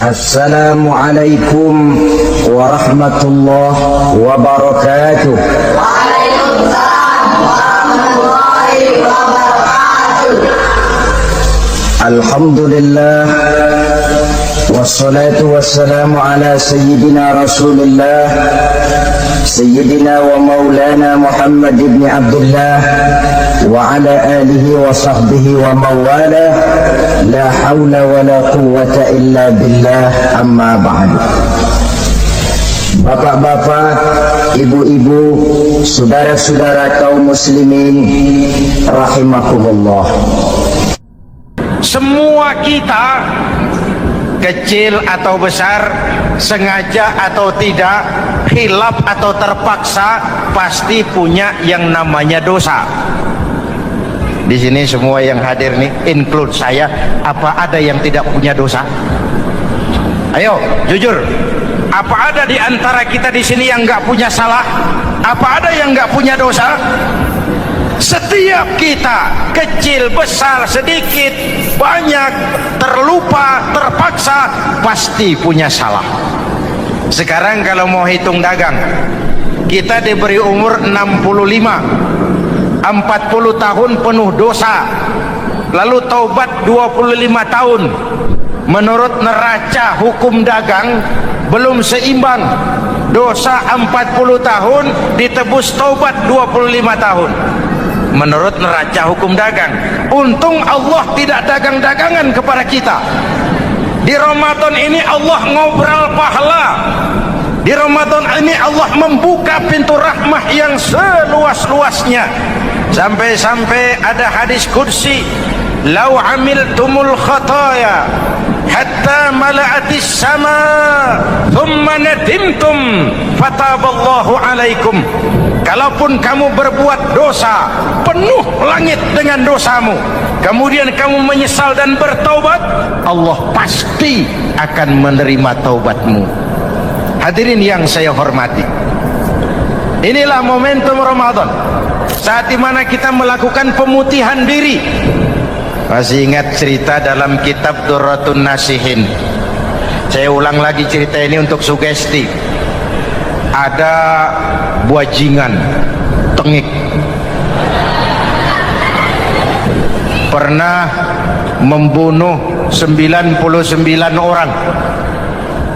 Assalamualaikum warahmatullahi wabarakatuh. Waalaikumsalam warahmatullahi wabarakatuh. Alhamdulillah wassalatu wassalamu ala sayyidina Rasulillah sayyidina wa maulana Muhammad ibn Abdullah wa ala alihi wa sahbihi wa mawala la hawla wa la quwwata illa billah amma ba'du. Bapak-bapak, ibu-ibu, saudara-saudara kaum muslimin rahimakumullah. Semua kita, kecil atau besar, sengaja atau tidak, khilaf atau terpaksa, pasti punya yang namanya dosa. Di sini semua yang hadir nih, include saya, apa ada yang tidak punya dosa? Ayo, jujur. Apa ada di antara kita di sini yang nggak punya salah? Apa ada yang nggak punya dosa? Setiap kita, kecil, besar, sedikit, banyak, terlupa, terpaksa, pasti punya salah. Sekarang kalau mau hitung dagang, kita diberi umur 65, 40 tahun penuh dosa, lalu taubat 25 tahun. Menurut neraca hukum dagang belum seimbang. Dosa 40 tahun ditebus taubat 25 tahun. Menurut neraca hukum dagang. Untung Allah tidak dagang-dagangan kepada kita. Di Ramadan ini Allah ngobrol pahala. Di Ramadan ini Allah membuka pintu rahmah yang seluas-luasnya. Sampai-sampai ada hadis qudsi, "Lau amiltumul khataya hatta mala'atis sama thumma nadimtum fataballahu alaikum." Kalaupun kamu berbuat dosa, penuh langit dengan dosamu, kemudian kamu menyesal dan bertaubat, Allah pasti akan menerima taubatmu. Hadirin yang saya hormati, inilah momentum Ramadan, saat dimana kita melakukan pemutihan diri. Masih ingat cerita dalam kitab Durratun Nasihin? Saya ulang lagi cerita ini untuk sugesti. Ada buajingan tengik pernah membunuh 99 orang.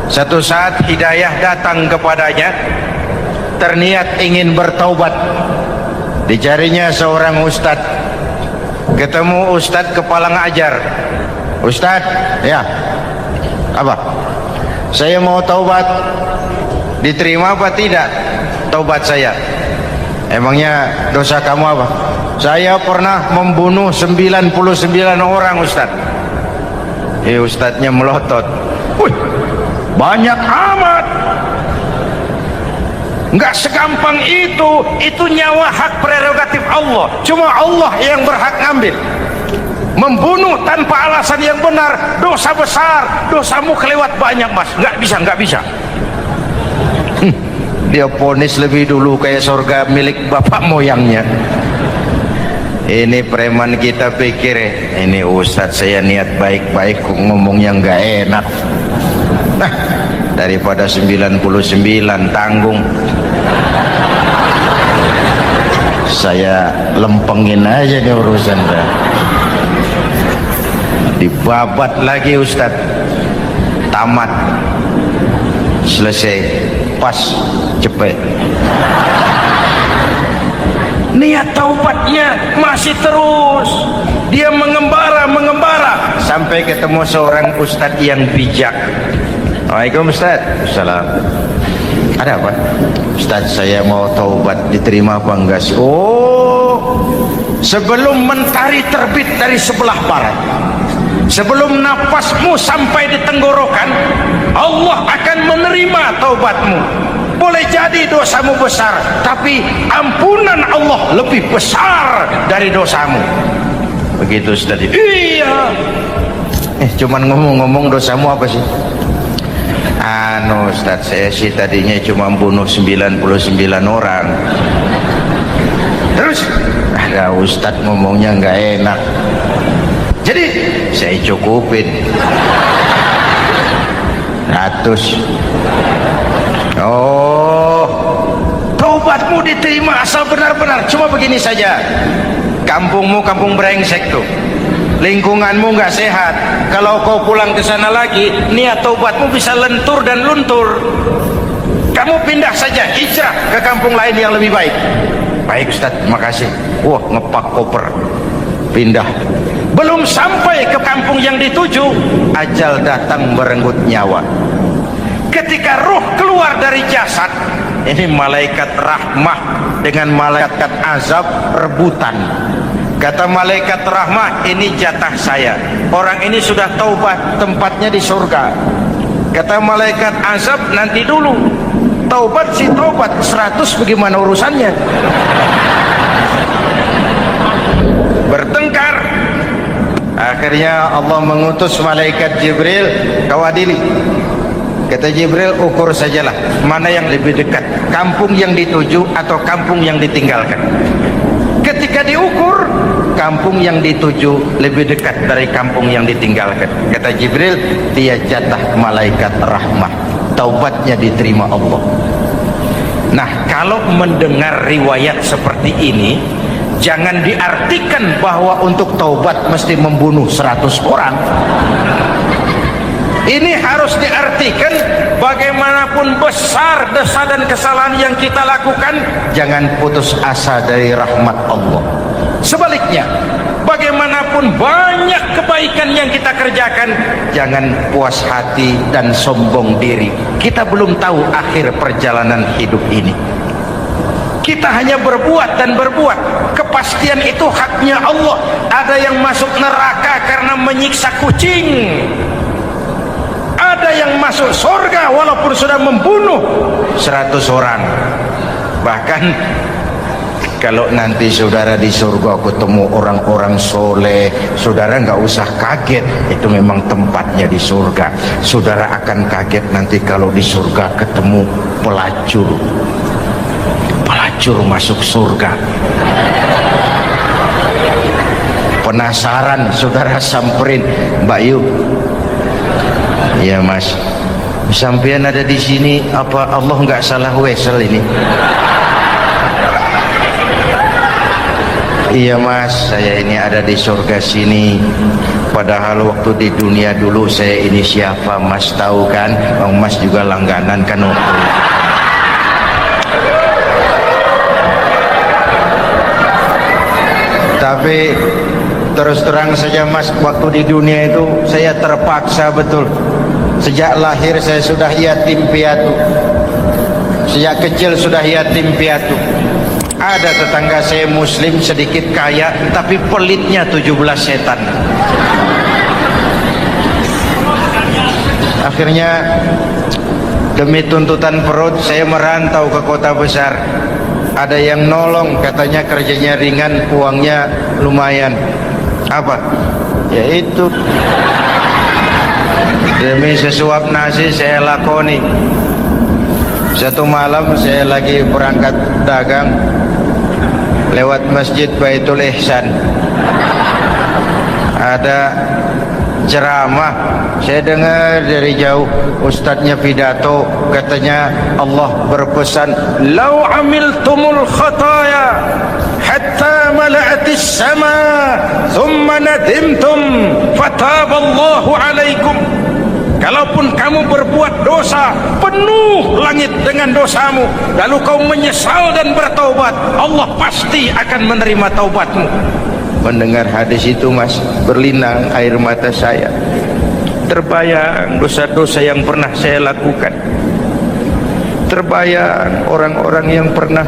Satu saat hidayah datang kepadanya, terniat ingin bertaubat. Dicarinya seorang ustadz, ketemu ustadz kepala ngajar. Ustadz, ya, apa? Saya mau taubat. Diterima apa tidak taubat saya? Emangnya dosa kamu apa? Saya pernah membunuh 99 orang, Ustaz. Ustadznya melotot. Wih, banyak amat. Enggak segampang itu nyawa hak prerogatif Allah. Cuma Allah yang berhak ngambil. Membunuh tanpa alasan yang benar, dosa besar. Dosamu kelewat banyak, Mas. Enggak bisa. Dia ponis lebih dulu kayak surga milik bapak moyangnya. Ini preman kita pikir, ini ustadz saya niat baik-baik ngomongnya nggak enak. Nah, daripada 99 tanggung, saya lempengin aja nih urusan dah. Dibabat lagi ustadz, tamat, selesai, pas, cepet. Niat taubatnya masih terus. Dia mengembara sampai ketemu seorang ustadz yang bijak. Waalaikumsalam Ustaz. Salam. Ada apa? Ustaz, saya mau taubat, diterima apa enggak sih? Oh, sebelum mentari terbit dari sebelah barat, sebelum napasmu sampai di tenggorokan, Allah akan menerima taubatmu. Boleh jadi dosamu besar, tapi ampunan Allah lebih besar dari dosamu. Begitu Ustaz. Iya. Cuman ngomong-ngomong, dosamu apa sih? Ustaz, saya sih tadinya cuma bunuh 99 orang. Terus ada Ustaz ngomongnya nggak enak, jadi saya cukupin. 100. Oh, taubatmu diterima asal benar-benar. Cuma begini saja, kampungmu kampung brengsek tuh, lingkunganmu nggak sehat. Kalau kau pulang ke sana lagi, niat taubatmu bisa lentur dan luntur. Kamu pindah saja, hijrah ke kampung lain yang lebih baik. Baik Ustaz, terima kasih. Wah, ngepak koper, pindah. Belum sampai ke kampung yang dituju, ajal datang merenggut nyawa. Ketika ruh keluar dari jasad, ini malaikat rahmah dengan malaikat azab rebutan. Kata malaikat rahmah, ini jatah saya. Orang ini sudah taubat, tempatnya di surga. Kata malaikat azab, nanti dulu. Taubat si taubat, 100 bagaimana urusannya? Bertengkar. Akhirnya Allah mengutus malaikat Jibril, kau adili. Kata Jibril, ukur sajalah mana yang lebih dekat, kampung yang dituju atau kampung yang ditinggalkan. Ketika diukur, kampung yang dituju lebih dekat dari kampung yang ditinggalkan. Kata Jibril, dia jatah malaikat rahmah, taubatnya diterima Allah. Nah, kalau mendengar riwayat seperti ini, jangan diartikan bahwa untuk taubat mesti membunuh 100 orang. Ini harus diartikan bagaimanapun besar dosa dan kesalahan yang kita lakukan, jangan putus asa dari rahmat Allah. Sebaliknya, bagaimanapun banyak kebaikan yang kita kerjakan, jangan puas hati dan sombong diri. Kita belum tahu akhir perjalanan hidup ini. Kita hanya berbuat dan berbuat. Kepastian itu haknya Allah. Ada yang masuk neraka karena menyiksa kucing, ada yang masuk surga walaupun sudah membunuh 100 orang. Bahkan kalau nanti saudara di surga ketemu orang-orang soleh, saudara nggak usah kaget, itu memang tempatnya di surga. Saudara akan kaget nanti kalau di surga ketemu pelacur. Pelacur masuk surga. Penasaran, saudara samperin, Mbak Yu. Ya Mas, sampean ada di sini, apa Allah nggak salah wesel ini? Iya Mas, saya ini ada di surga sini. Padahal waktu di dunia dulu saya ini siapa Mas tahu kan? Bang Mas juga langganan kan waktu. Tapi terus terang saja Mas, waktu di dunia itu saya terpaksa betul. Sejak lahir saya sudah yatim piatu. Sejak kecil sudah yatim piatu. Ada tetangga saya muslim sedikit kaya, tapi pelitnya 17 setan. Akhirnya demi tuntutan perut saya merantau ke kota besar. Ada yang nolong, katanya kerjanya ringan, uangnya lumayan. Apa? Yaitu demi sesuap nasi saya lakoni. Satu malam saya lagi berangkat dagang, lewat masjid Baitul Ihsan, ada ceramah. Saya dengar dari jauh, ustadznya pidato, katanya Allah berpesan, "Lau amiltumul khataya hatta mala'atis sama, thumma nadimtum, fataballahu alaikum." Kalaupun kamu berbuat dosa, penuh langit dengan dosamu, lalu kau menyesal dan bertaubat, Allah pasti akan menerima taubatmu. Mendengar hadis itu Mas, berlinang air mata saya. Terbayang dosa-dosa yang pernah saya lakukan. Terbayang orang-orang yang pernah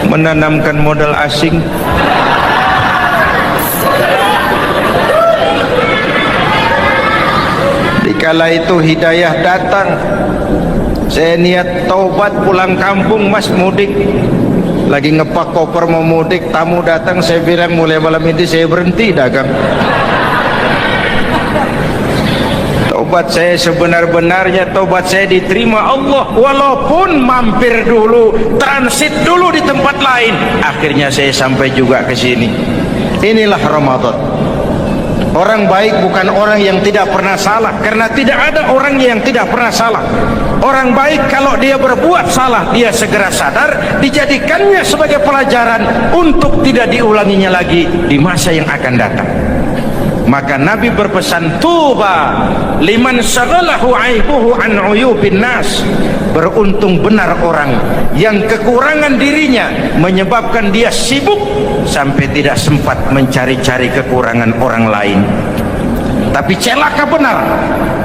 menanamkan modal asing. Dikala itu hidayah datang, saya niat taubat pulang kampung Mas, mudik. Lagi ngepak koper mau mudik, tamu datang, saya bilang mulai malam ini saya berhenti dagang. Taubat saya sebenar-benarnya, taubat saya diterima Allah, walaupun mampir dulu, transit dulu di tempat lain. Akhirnya saya sampai juga ke sini. Inilah Ramadan. Orang baik bukan orang yang tidak pernah salah, karena tidak ada orang yang tidak pernah salah. Orang baik kalau dia berbuat salah, dia segera sadar, dijadikannya sebagai pelajaran untuk tidak diulanginya lagi di masa yang akan datang. Maka Nabi berpesan, tuba liman syaghalahu aibuhu an uyubin nas. Beruntung benar orang yang kekurangan dirinya menyebabkan dia sibuk sampai tidak sempat mencari-cari kekurangan orang lain. Tapi celaka benar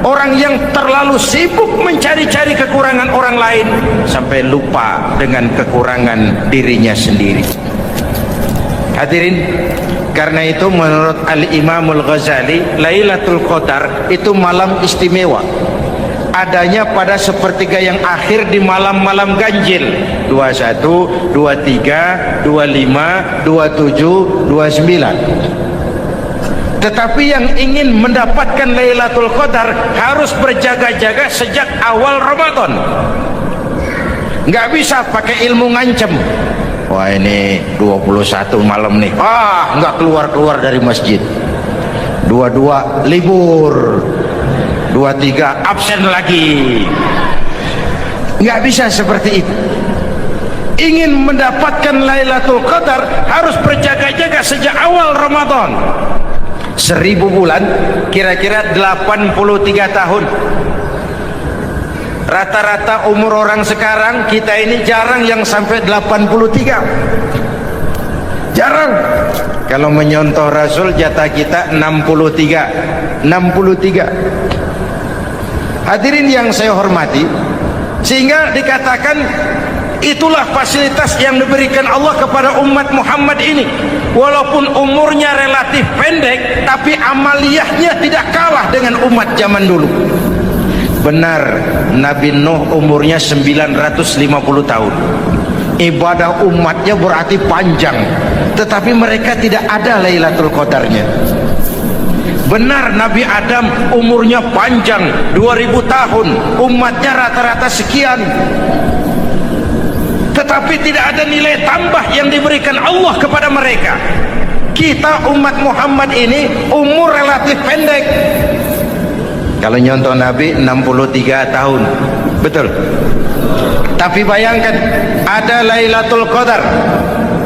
orang yang terlalu sibuk mencari-cari kekurangan orang lain sampai lupa dengan kekurangan dirinya sendiri. Hadirin, karena itu menurut Al-Imamul Ghazali, Lailatul Qadar itu malam istimewa. Adanya pada sepertiga yang akhir di malam-malam ganjil, 21, 23, 25, 27, 29. Tetapi yang ingin mendapatkan Lailatul Qadar harus berjaga-jaga sejak awal Ramadan. Nggak bisa pakai ilmu ngancem. Wah, ini 21 malam nih, nggak keluar-keluar dari masjid. 22 libur, 23 absen lagi. Nggak bisa seperti itu. Ingin mendapatkan Lailatul Qadar harus berjaga-jaga sejak awal Ramadan. 1000 bulan kira-kira 83 tahun. Rata-rata umur orang sekarang kita ini jarang yang sampai 83. Jarang. Kalau menyontoh Rasul, jatah kita 63. Hadirin yang saya hormati, sehingga dikatakan itulah fasilitas yang diberikan Allah kepada umat Muhammad ini. Walaupun umurnya relatif pendek, tapi amaliyahnya tidak kalah dengan umat zaman dulu. Benar, Nabi Nuh umurnya 950 tahun. Ibadah umatnya berarti panjang, tetapi mereka tidak ada Lailatul Qadarnya. Benar, Nabi Adam umurnya panjang, 2000 tahun, umatnya rata-rata sekian, tetapi tidak ada nilai tambah yang diberikan Allah kepada mereka. Kita umat Muhammad ini umur relatif pendek. Kalau nyontoh Nabi 63 tahun, betul. Tapi bayangkan, ada Lailatul Qadar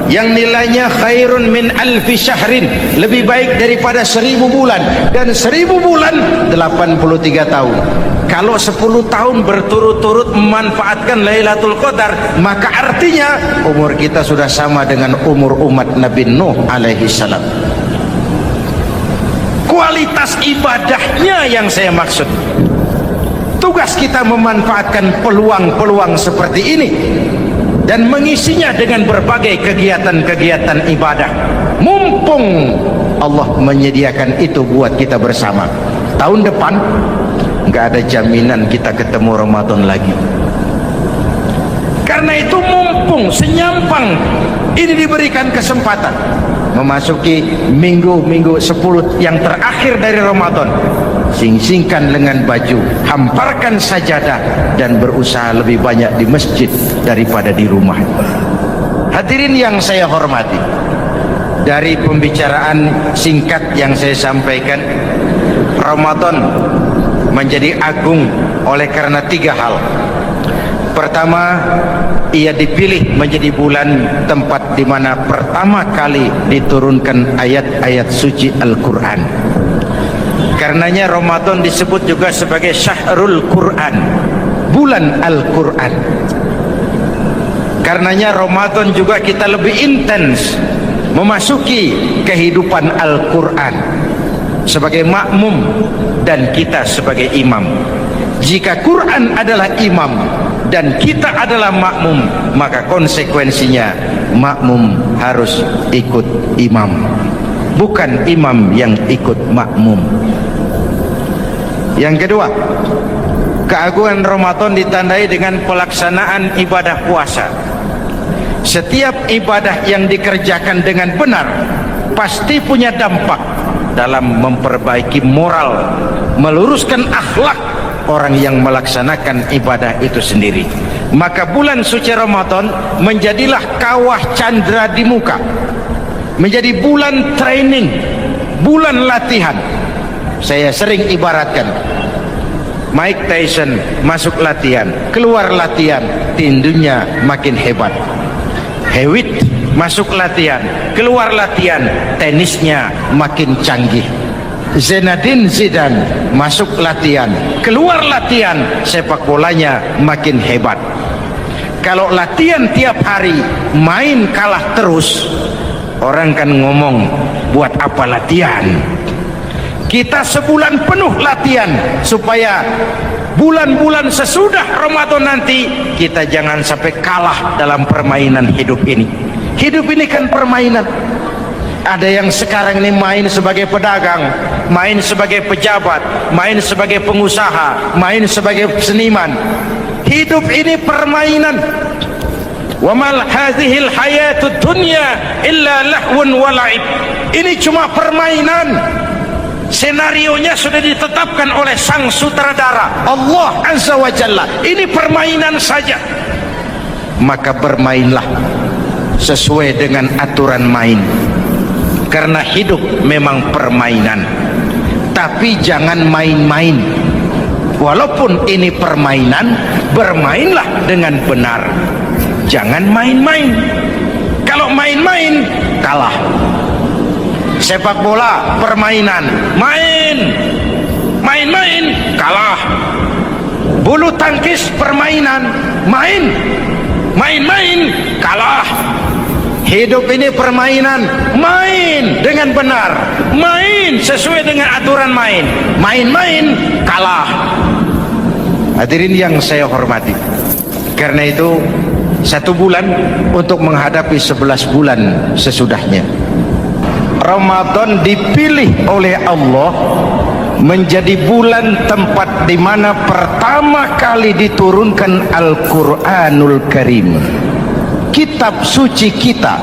yang nilainya khairun min alfi syahrin, lebih baik daripada 1000 bulan, dan 1000 bulan 83 tahun. Kalau 10 tahun berturut-turut memanfaatkan Lailatul Qadar, maka artinya umur kita sudah sama dengan umur umat Nabi Nuh alaihi salam. Kualitas ibadahnya yang saya maksud. Tugas kita memanfaatkan peluang-peluang seperti ini dan mengisinya dengan berbagai kegiatan-kegiatan ibadah. Mumpung Allah menyediakan itu buat kita bersama. Tahun depan nggak ada jaminan kita ketemu Ramadan lagi. Karena itu mumpung senyampang ini diberikan kesempatan memasuki minggu-minggu 10 yang terakhir dari Ramadan, sing-singkan lengan baju, hamparkan sajadah, dan berusaha lebih banyak di masjid daripada di rumah. Hadirin yang saya hormati, dari pembicaraan singkat yang saya sampaikan, Ramadan menjadi agung oleh karena 3 hal. Pertama, ia dipilih menjadi bulan tempat di mana pertama kali diturunkan ayat-ayat suci Al-Quran. Karenanya Ramadan disebut juga sebagai Syahrul Quran, bulan Al-Quran. Karenanya Ramadan juga kita lebih intens memasuki kehidupan Al-Quran sebagai makmum dan kita sebagai imam. Jika Quran adalah imam dan kita adalah makmum, maka konsekuensinya makmum harus ikut imam, bukan imam yang ikut makmum. Yang kedua, keagungan Ramadan ditandai dengan pelaksanaan ibadah puasa. Setiap ibadah yang dikerjakan dengan benar pasti punya dampak dalam memperbaiki moral, meluruskan akhlak orang yang melaksanakan ibadah itu sendiri. Maka bulan suci Ramadan menjadilah kawah candra di muka, menjadi bulan training, bulan latihan Saya sering ibaratkan, Mike Tyson masuk latihan, keluar latihan, tinjunya makin hebat. Hewitt masuk latihan, keluar latihan, tenisnya makin canggih. Zinedine Zidane masuk latihan, keluar latihan, sepak bolanya makin hebat. Kalau latihan tiap hari, main kalah terus, orang kan ngomong, buat apa latihan? Kita sebulan penuh latihan supaya bulan-bulan sesudah Ramadan nanti kita jangan sampai kalah dalam permainan hidup ini. Hidup ini kan permainan. Ada yang sekarang ini main sebagai pedagang, main sebagai pejabat, main sebagai pengusaha, main sebagai seniman. Hidup ini permainan. Wa mal hadhil hayatud dunya illa lahwun wa la'ib. Ini cuma permainan. Senarionya sudah ditetapkan oleh sang sutradara Allah Azza wa Jalla. Ini permainan saja. Maka bermainlah sesuai dengan aturan main. Karena hidup memang permainan. Tapi jangan main-main. Walaupun ini permainan, bermainlah dengan benar. Jangan main-main. Kalau main-main, kalah. Sepak bola permainan, main-main kalah. Bulu tangkis permainan, main-main kalah. Hidup ini permainan, main dengan benar, main sesuai dengan aturan main, main-main kalah. Hadirin yang saya hormati, karena itu 1 bulan untuk menghadapi 11 bulan sesudahnya. Ramadan dipilih oleh Allah menjadi bulan tempat di mana pertama kali diturunkan Al-Quranul Karim, kitab suci kita,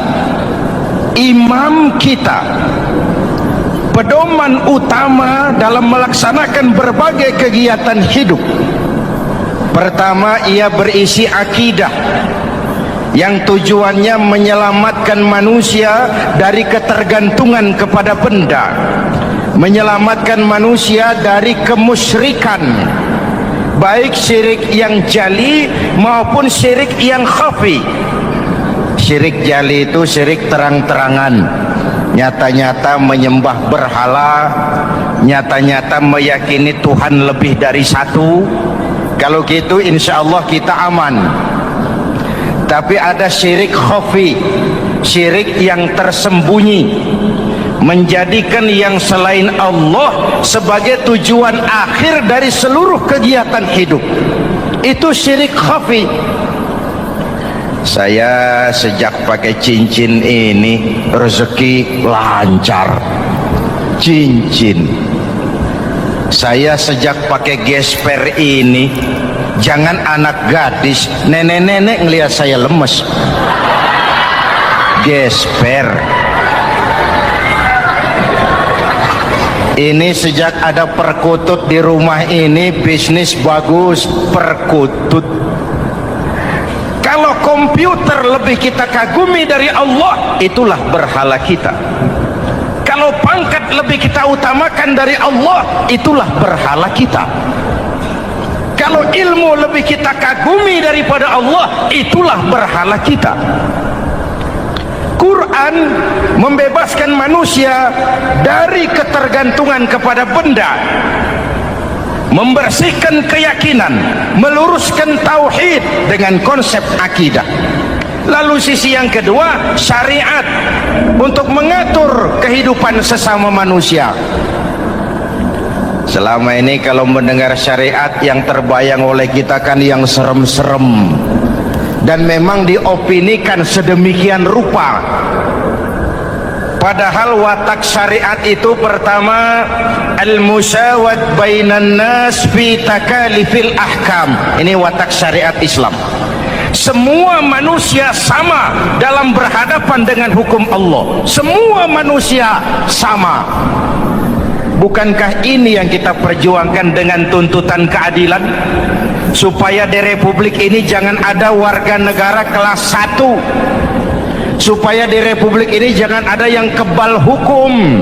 imam kita, pedoman utama dalam melaksanakan berbagai kegiatan hidup. Pertama, ia berisi akidah yang tujuannya menyelamatkan manusia dari ketergantungan kepada benda, menyelamatkan manusia dari kemusyrikan, baik syirik yang jali maupun syirik yang khafi. Syirik jali itu syirik terang-terangan, nyata-nyata menyembah berhala, nyata-nyata meyakini Tuhan lebih dari satu. Kalau gitu insya Allah kita aman. Tapi ada syirik khafi, syirik yang tersembunyi, menjadikan yang selain Allah sebagai tujuan akhir dari seluruh kegiatan hidup. Itu syirik khafi. Saya sejak pakai cincin ini rezeki lancar. Cincin. Saya sejak pakai gesper ini, jangan anak gadis, nenek-nenek ngelihat saya lemes. Gesper. Ini sejak ada perkutut di rumah ini, bisnis bagus. Perkutut. Kalau komputer lebih kita kagumi dari Allah, itulah berhala kita. Kalau pangkat lebih kita utamakan dari Allah, itulah berhala kita. Kalau ilmu lebih kita kagumi daripada Allah, itulah berhala kita. Quran membebaskan manusia dari ketergantungan kepada benda, membersihkan keyakinan, meluruskan tauhid dengan konsep akidah. Lalu sisi yang kedua, syariat untuk mengatur kehidupan sesama manusia. Selama ini kalau mendengar syariat, yang terbayang oleh kita kan yang serem-serem, dan memang diopinikan sedemikian rupa. Padahal watak syariat itu pertama, al-musawat bainan nas fi takalifil ahkam. Ini watak syariat Islam. Semua manusia sama dalam berhadapan dengan hukum Allah. Semua manusia sama. Bukankah ini yang kita perjuangkan dengan tuntutan keadilan? Supaya di Republik ini jangan ada warga negara kelas 1. Supaya di Republik ini jangan ada yang kebal hukum.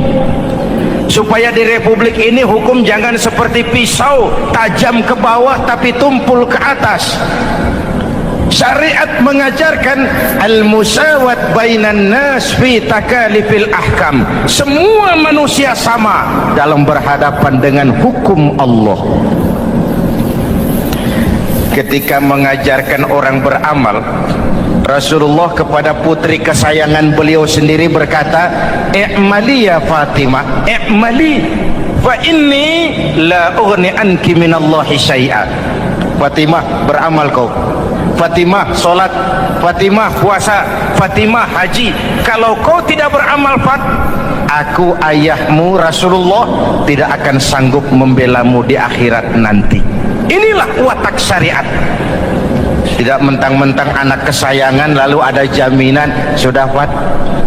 supaya di republik ini hukum jangan seperti pisau, tajam ke bawah tapi tumpul ke atas. Syariat mengajarkan al-musawat bainan nas fi takalifil ahkam. Semua manusia sama dalam berhadapan dengan hukum Allah. Ketika mengajarkan orang beramal, Rasulullah kepada putri kesayangan beliau sendiri berkata, "I'mali ya Fatimah, i'mali fa inni la ughni anki minallahi syai'a." Fatimah, beramal kau. Fatimah, solat. Fatimah, puasa. Fatimah, haji. Kalau kau tidak beramal, aku ayahmu Rasulullah tidak akan sanggup membelamu di akhirat nanti. Inilah watak syariat. Tidak mentang-mentang anak kesayangan lalu ada jaminan, sudah Fat,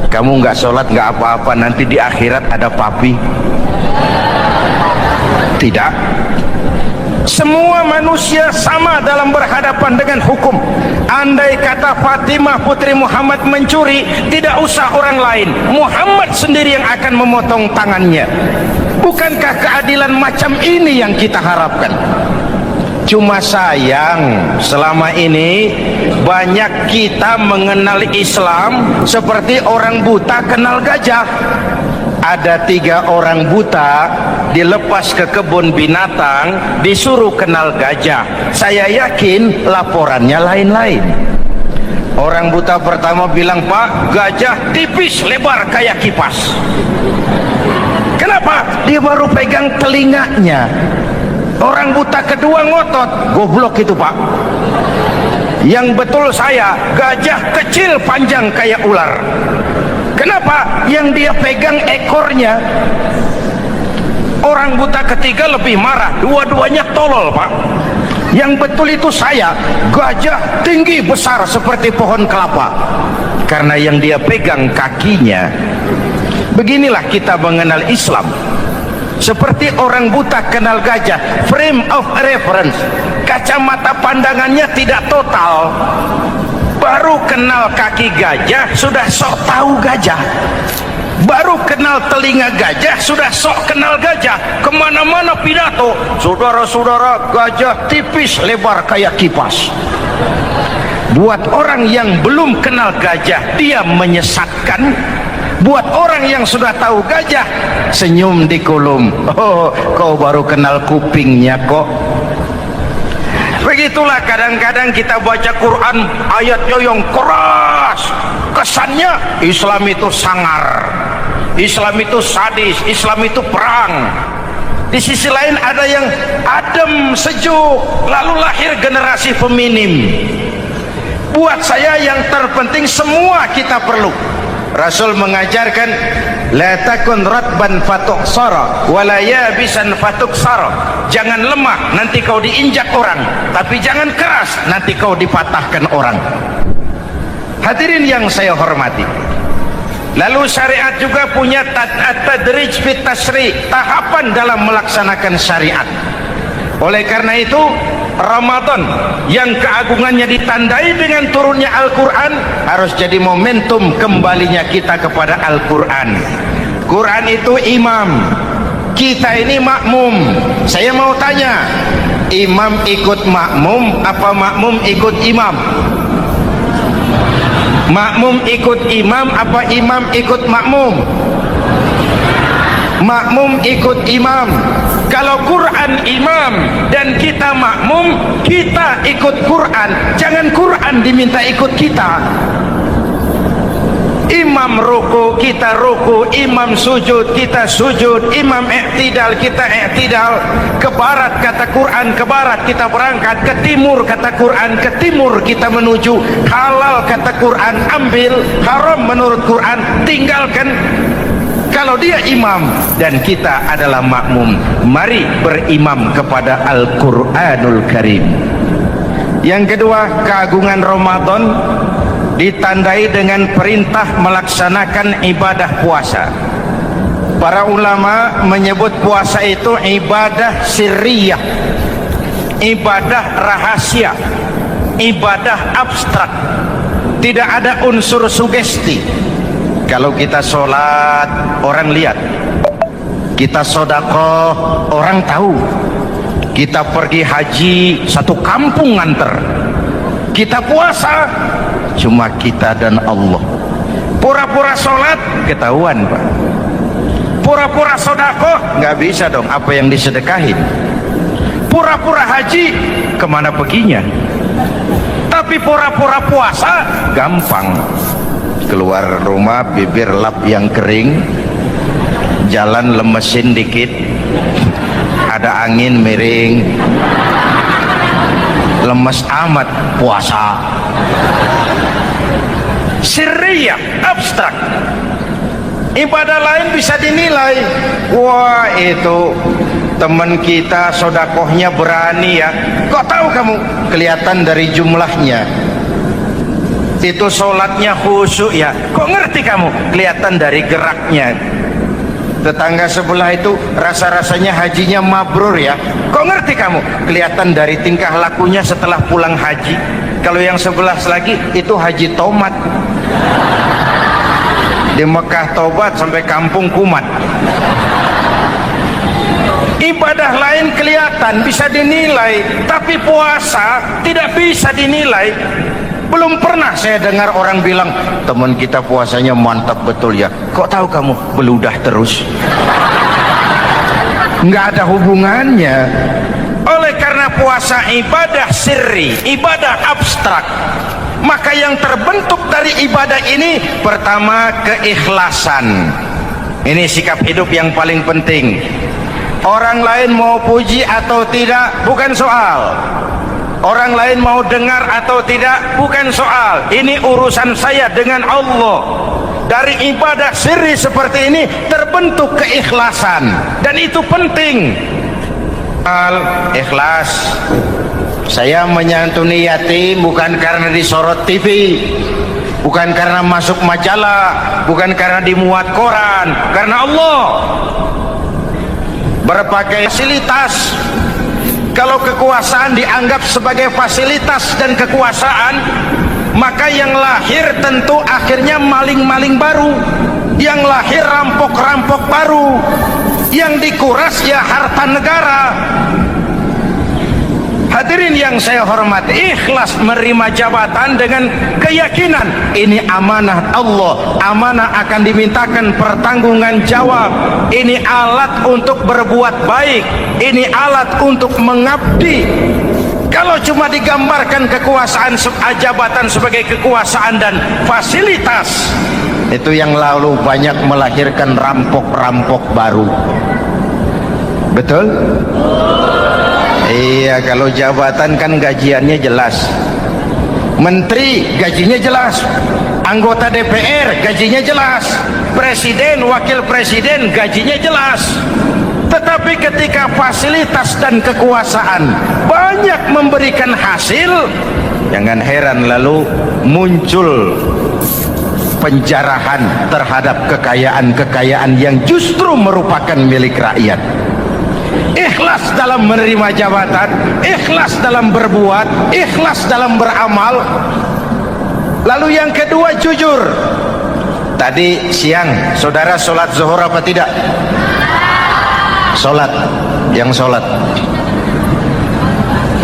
kamu nggak sholat nggak apa-apa, nanti di akhirat ada papi. Tidak. Semua manusia sama dalam berhadapan dengan hukum. Andai kata Fatimah putri Muhammad mencuri, tidak usah orang lain, Muhammad sendiri yang akan memotong tangannya. Bukankah keadilan macam ini yang kita harapkan? Cuma sayang, selama ini banyak kita mengenal Islam seperti orang buta kenal gajah. Ada 3 orang buta dilepas ke kebun binatang, disuruh kenal gajah. Saya yakin laporannya lain-lain. Orang buta pertama bilang, "Pak, gajah tipis lebar kayak kipas." Kenapa? Dia baru pegang telinganya. Orang buta kedua ngotot, "Goblok itu Pak. Yang betul saya, gajah kecil panjang kayak ular." Kenapa? Yang dia pegang ekornya. Orang buta ketiga lebih marah, dua-duanya tolol Pak. Yang betul itu saya, gajah tinggi besar seperti pohon kelapa. Karena yang dia pegang kakinya. Beginilah kita mengenal Islam. Seperti orang buta kenal gajah, frame of reference, kacamata pandangannya tidak total. Baru kenal kaki gajah sudah sok tahu gajah. Baru kenal telinga gajah sudah sok kenal gajah. Kemana-mana pidato, saudara-saudara, gajah tipis lebar kayak kipas. Buat orang yang belum kenal gajah, dia menyesatkan. Buat orang yang sudah tahu gajah, senyum di kolom. "Oh, kau baru kenal kupingnya kok." Begitulah kadang-kadang kita baca Quran, ayatnya yang keras, kesannya Islam itu sangar, Islam itu sadis, Islam itu perang. Di sisi lain ada yang adem, sejuk, lalu lahir generasi feminim. Buat saya yang terpenting semua kita perlu. Rasul mengajarkan, la takun ratban fatuksara wala yabisan fatuksara. Jangan lemah, nanti kau diinjak orang, tapi jangan keras, nanti kau dipatahkan orang. Hadirin yang saya hormati, lalu syariat juga punya tadrij fit tasri, tahapan dalam melaksanakan syariat. Oleh karena itu, Ramadan yang keagungannya ditandai dengan turunnya Al-Quran harus jadi momentum kembalinya kita kepada Al-Quran. Quran itu imam, kita ini makmum. Saya mau tanya, imam ikut makmum apa makmum ikut imam? Makmum ikut imam apa imam ikut makmum? Makmum ikut imam. Kalau Quran imam dan kita makmum, kita ikut Quran, jangan Quran diminta ikut kita. Imam ruku, kita ruku. Imam sujud, kita sujud. Imam i'tidal, kita i'tidal. Ke barat kata Quran, ke barat kita berangkat. Ke timur kata Quran, ke timur kita menuju. Halal kata Quran, ambil. Haram menurut Quran, tinggalkan. Kalau dia imam dan kita adalah makmum, mari berimam kepada Al-Quranul Karim. Yang kedua, keagungan Ramadan ditandai dengan perintah melaksanakan ibadah puasa. Para ulama menyebut puasa itu ibadah sirriyah, ibadah rahasia, ibadah abstrak, tidak ada unsur sugesti. Kalau kita sholat, orang lihat. Kita sedekah orang tahu. Kita pergi haji satu kampung nganter. Kita puasa cuma kita dan Allah. Pura-pura sholat ketahuan Pak. Pura-pura sedekah nggak bisa dong, apa yang disedekahin. Pura-pura haji kemana perginya. Tapi pura-pura puasa gampang. Keluar rumah bibir lap yang kering, jalan lemesin dikit, ada angin miring, lemes amat puasa. Sirriyah, abstrak. Ibadah lain bisa dinilai, wah itu teman kita sodakohnya berani ya. Kok tahu kamu? Kelihatan dari jumlahnya. Itu sholatnya khusyuk ya. Kok ngerti kamu? Kelihatan dari geraknya. Tetangga sebelah itu rasa-rasanya hajinya mabrur ya. Kok ngerti kamu? Kelihatan dari tingkah lakunya setelah pulang haji. Kalau yang sebelah lagi itu haji tomat. Di Mekah tobat sampai kampung kumat. Ibadah lain kelihatan bisa dinilai, tapi puasa tidak bisa dinilai. Belum pernah saya dengar orang bilang, teman kita puasanya mantap betul ya. Kok tahu kamu? Beludah terus. Nggak ada hubungannya. Oleh karena puasa ibadah sirri, ibadah abstrak, maka yang terbentuk dari ibadah ini pertama keikhlasan. Ini sikap hidup yang paling penting. Orang lain mau puji atau tidak bukan soal. Orang lain mau dengar atau tidak bukan soal. Ini urusan saya dengan Allah. Dari ibadah sirri seperti ini terbentuk keikhlasan, dan itu penting. Ikhlas. Saya menyantuni yatim bukan karena disorot TV, bukan karena masuk majalah, bukan karena dimuat koran, karena Allah. Berbagai fasilitas. Kalau kekuasaan dianggap sebagai fasilitas dan kekuasaan, maka yang lahir tentu akhirnya maling-maling baru, yang lahir rampok-rampok baru, yang dikuras ya harta negara. Hadirin yang saya hormati, ikhlas menerima jabatan dengan keyakinan ini amanah Allah, amanah akan dimintakan pertanggungan jawab. Ini alat untuk berbuat baik, ini alat untuk mengabdi. Kalau cuma digambarkan kekuasaan jabatan sebagai kekuasaan dan fasilitas, itu yang lalu banyak melahirkan rampok-rampok baru. Betul? Iya, kalau jabatan kan gajiannya jelas. Menteri gajinya jelas, anggota DPR gajinya jelas, presiden, wakil presiden gajinya jelas. Tetapi ketika fasilitas dan kekuasaan banyak memberikan hasil, jangan heran lalu muncul penjarahan terhadap kekayaan-kekayaan yang justru merupakan milik rakyat. Ikhlas dalam menerima jabatan, ikhlas dalam berbuat, ikhlas dalam beramal. Lalu yang kedua, jujur. Tadi siang saudara sholat zuhur apa tidak? Sholat. Yang sholat?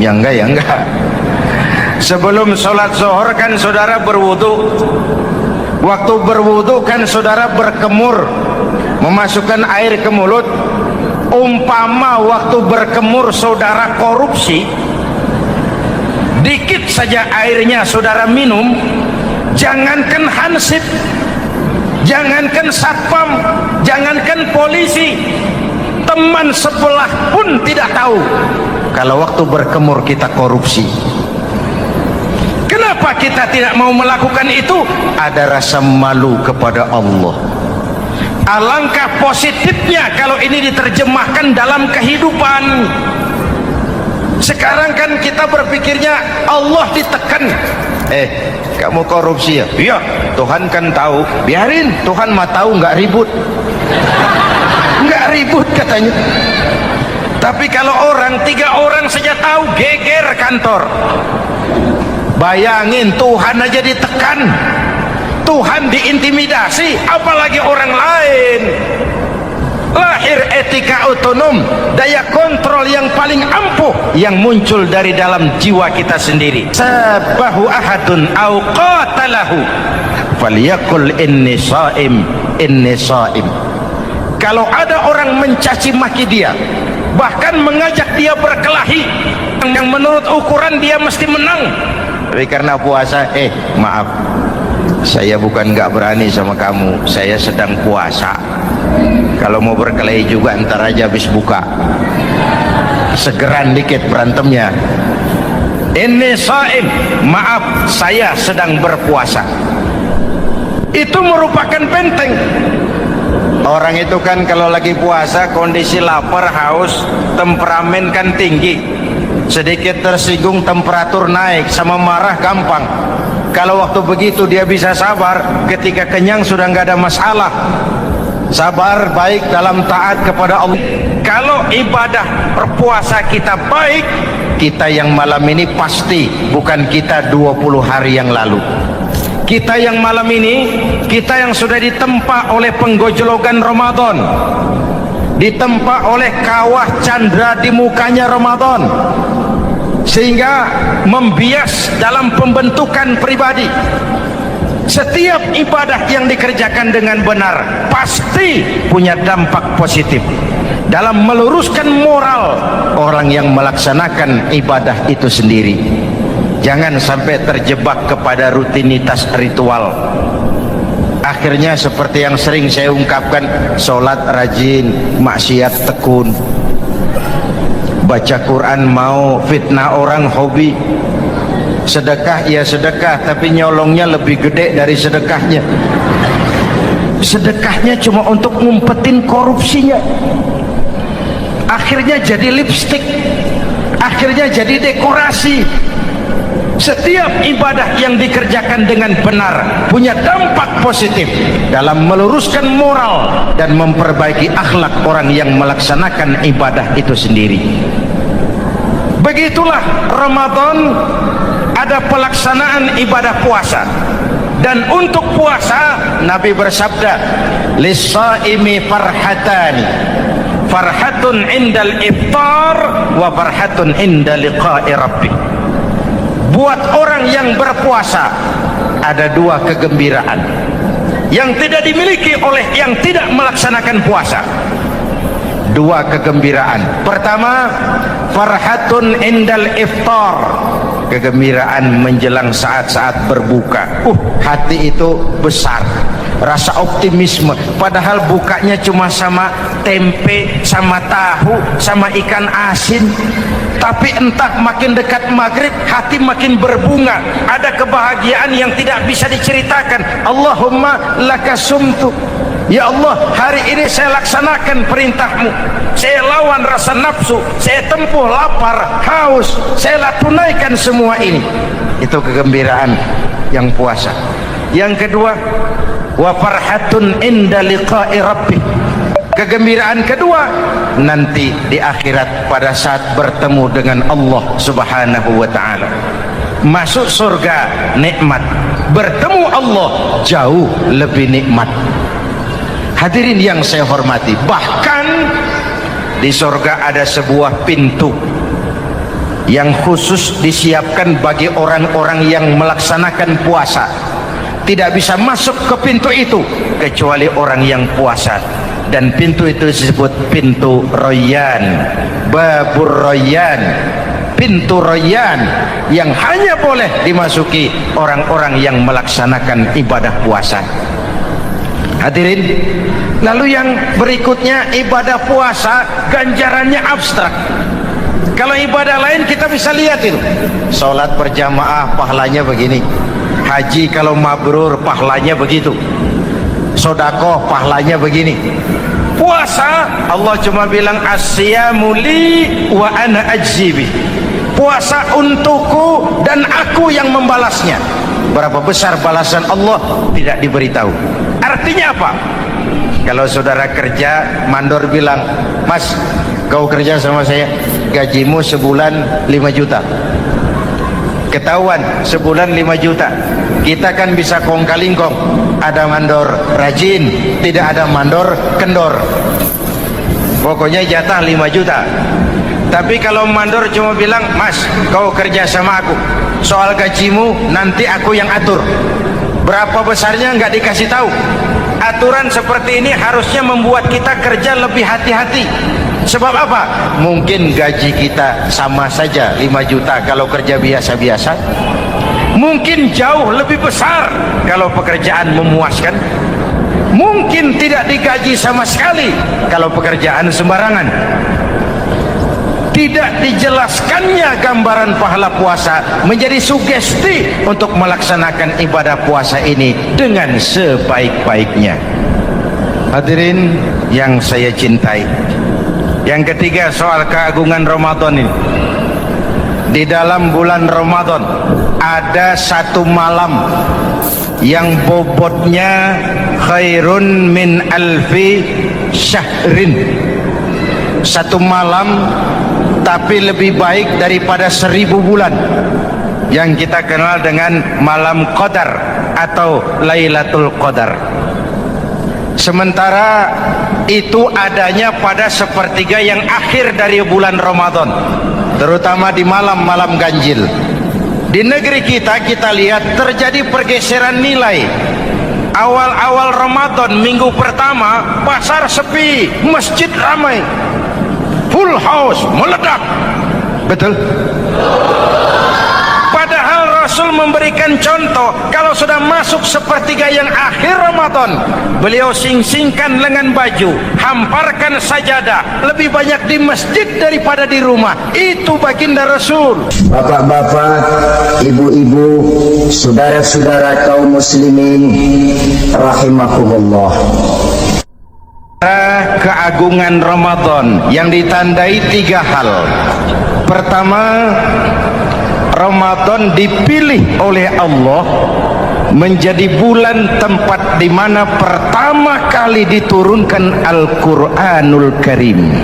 Ya enggak, ya enggak. Sebelum sholat zuhur kan saudara berwudu. Waktu berwudu kan saudara berkemur, memasukkan air ke mulut. Umpama waktu berkemur saudara korupsi, dikit saja airnya saudara minum, jangankan hansip, jangankan satpam, jangankan polisi, teman sebelah pun tidak tahu kalau waktu berkemur kita korupsi. Kenapa kita tidak mau melakukan itu? Ada rasa malu kepada Allah. Alangkah positifnya kalau ini diterjemahkan dalam kehidupan. Sekarang kan kita berpikirnya Allah ditekan. Kamu korupsi ya? Iya, Tuhan kan tahu. Biarin, Tuhan mah tahu, nggak ribut. Nggak ribut katanya. Tapi kalau orang, 3 orang saja tahu, geger kantor. Bayangin, Tuhan aja ditekan, Tuhan diintimidasi, apalagi orang lain. lahir etika otonom, daya kontrol yang paling ampuh yang muncul dari dalam jiwa kita sendiri. Sabahu ahadun au qatalahu falyaqul inni shaim, inni shaim. Kalau ada orang mencaci maki dia, bahkan mengajak dia berkelahi yang menurut ukuran dia mesti menang, tapi karena puasa, maaf, saya bukan nggak berani sama kamu, saya sedang puasa. Kalau mau berkelahi juga ntar aja habis buka, segeran dikit berantemnya. Ini shaim, maaf, saya sedang berpuasa. Itu merupakan benteng. Orang itu kan kalau lagi puasa kondisi lapar, haus, temperamen kan tinggi, sedikit tersinggung temperatur naik, sama marah gampang. Kalau waktu begitu dia bisa sabar, ketika kenyang sudah nggak ada masalah. Sabar baik dalam taat kepada Allah. Kalau ibadah berpuasa kita baik, kita yang malam ini pasti bukan kita 20 hari yang lalu. Kita yang malam ini, kita yang sudah ditempa oleh penggojologan Ramadan, ditempa oleh kawah candra di mukanya Ramadan, sehingga membias dalam pembentukan pribadi. Setiap ibadah yang dikerjakan dengan benar pasti punya dampak positif dalam meluruskan moral orang yang melaksanakan ibadah itu sendiri. Jangan sampai terjebak kepada rutinitas ritual. Akhirnya seperti yang sering saya ungkapkan, sholat rajin, maksiat tekun, baca Quran mau, fitnah orang hobi, sedekah ya sedekah, tapi nyolongnya lebih gede dari sedekahnya. Sedekahnya cuma untuk ngumpetin korupsinya. Akhirnya jadi lipstik, akhirnya jadi dekorasi. Setiap ibadah yang dikerjakan dengan benar punya dampak positif dalam meluruskan moral dan memperbaiki akhlak orang yang melaksanakan ibadah itu sendiri. Begitulah Ramadan, ada pelaksanaan ibadah puasa. Dan untuk puasa Nabi bersabda, lis-shaimi farhatani, farhatun indal iftar wa farhatun inda liqa'i rabbih. Buat orang yang berpuasa ada dua kegembiraan yang tidak dimiliki oleh yang tidak melaksanakan puasa. Dua kegembiraan. Pertama, farhatun indal iftar, kegembiraan menjelang saat-saat berbuka. Hati itu besar, rasa optimisme, padahal bukanya cuma sama tempe, sama tahu, sama ikan asin. Tapi entah makin dekat maghrib hati makin berbunga, ada kebahagiaan yang tidak bisa diceritakan. Allahumma lakasumtu, ya Allah, hari ini saya laksanakan perintahmu, saya lawan rasa nafsu, saya tempuh lapar, haus, saya tunaikan semua ini. Itu kegembiraan yang puasa. Yang kedua, wa farhatun inda liqa'i rabbih, kegembiraan kedua nanti di akhirat pada saat bertemu dengan Allah Subhanahu wa ta'ala. Masuk surga nikmat, bertemu Allah jauh lebih nikmat. Hadirin yang saya hormati, bahkan di surga ada sebuah pintu yang khusus disiapkan bagi orang-orang yang melaksanakan puasa. Tidak bisa masuk ke pintu itu kecuali orang yang puasa. Dan pintu itu disebut pintu Rayyan, Babur Rayyan, pintu Rayyan, yang hanya boleh dimasuki orang-orang yang melaksanakan ibadah puasa. Hadirin, lalu yang berikutnya, ibadah puasa ganjarannya abstrak. Kalau ibadah lain kita bisa lihat itu, sholat berjamaah pahalanya begini, haji kalau mabrur pahalanya begitu, sodakoh pahalanya begini. Puasa Allah cuma bilang as-siyamu li wa ana ajzibi, puasa untukku dan aku yang membalasnya. Berapa besar balasan Allah tidak diberitahu. Artinya apa? Kalau saudara kerja, mandor bilang, Mas, kau kerja sama saya, gajimu sebulan 5 juta. Ketahuan sebulan 5 juta. Kita kan bisa kong kaling kong, ada mandor rajin, tidak ada mandor kendor. pokoknya jatah 5 juta. Tapi kalau mandor cuma bilang, mas kau kerja sama aku, soal gajimu nanti aku yang atur, berapa besarnya nggak dikasih tahu. Aturan seperti ini harusnya membuat kita kerja lebih hati-hati. Sebab apa? Mungkin gaji kita sama saja 5 juta kalau kerja biasa-biasa, mungkin jauh lebih besar kalau pekerjaan memuaskan, mungkin tidak digaji sama sekali kalau pekerjaan sembarangan. Tidak dijelaskannya gambaran pahala puasa menjadi sugesti untuk melaksanakan ibadah puasa ini dengan sebaik-baiknya. Hadirin yang saya cintai, yang ketiga soal keagungan Ramadan ini. Di dalam bulan Ramadan ada satu malam yang bobotnya khairun min alfi syahrin. Satu malam tapi lebih baik daripada 1000 bulan, yang kita kenal dengan malam Qadar atau Lailatul Qadar. Sementara itu adanya pada sepertiga yang akhir dari bulan Ramadan, terutama di malam-malam ganjil. Di negeri kita lihat terjadi pergeseran nilai. Awal-awal Ramadan, minggu pertama pasar sepi, masjid ramai, full house, meledak. Betul? Padahal Rasul memberikan contoh, kalau sudah masuk sepertiga yang akhir Ramadan, beliau sing-singkan lengan baju, hamparkan sajadah, lebih banyak di masjid daripada di rumah. Itu baginda Rasul. Bapak-bapak, ibu-ibu, saudara-saudara kaum muslimin rahimakumullah. Keagungan Ramadan yang ditandai 3 hal. Pertama, Ramadan dipilih oleh Allah menjadi bulan tempat di mana pertama kali diturunkan Al-Quranul Karim,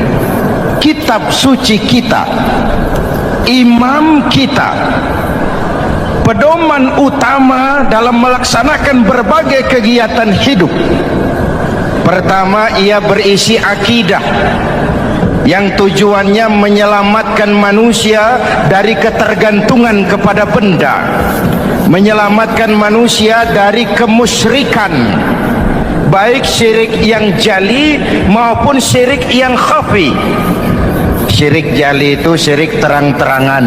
kitab suci kita, imam kita, pedoman utama dalam melaksanakan berbagai kegiatan hidup. Pertama, ia berisi akidah yang tujuannya menyelamatkan manusia dari ketergantungan kepada benda, menyelamatkan manusia dari kemusyrikan, baik syirik yang jali maupun syirik yang khafi. Syirik jali itu syirik terang-terangan,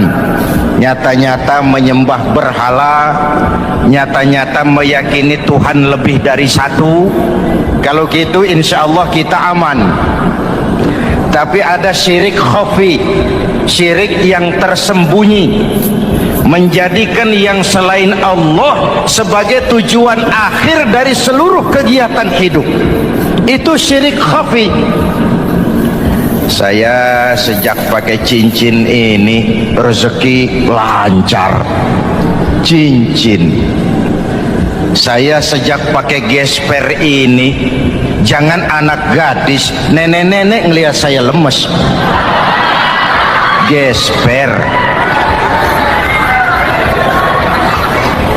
nyata-nyata menyembah berhala, nyata-nyata meyakini Tuhan lebih dari satu. Kalau gitu insya Allah kita aman. Tapi ada syirik khafi, syirik yang tersembunyi, menjadikan yang selain Allah sebagai tujuan akhir dari seluruh kegiatan hidup. Itu syirik khafi. Saya sejak pakai cincin ini rezeki lancar. Cincin. Saya sejak pakai gesper ini, jangan anak gadis, nenek-nenek ngelihat saya lemes. Gesper.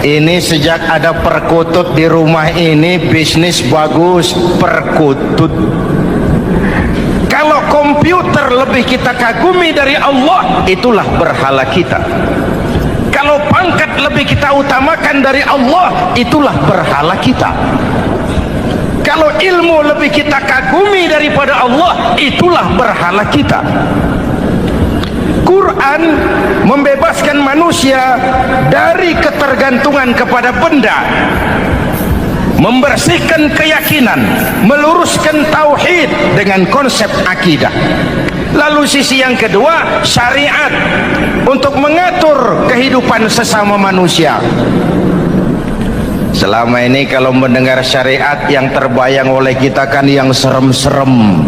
Ini sejak ada perkutut di rumah ini, bisnis bagus. Perkutut. Kalau komputer lebih kita kagumi dari Allah, itulah berhala kita. Kalau pangkat lebih kita utamakan dari Allah, itulah berhala kita. Kalau ilmu lebih kita kagumi daripada Allah, itulah berhala kita. Quran membebaskan manusia dari ketergantungan kepada benda, membersihkan keyakinan, meluruskan tauhid dengan konsep akidah. Lalu sisi yang kedua, syariat untuk mengatur kehidupan sesama manusia. Selama ini kalau mendengar syariat yang terbayang oleh kita kan yang serem-serem,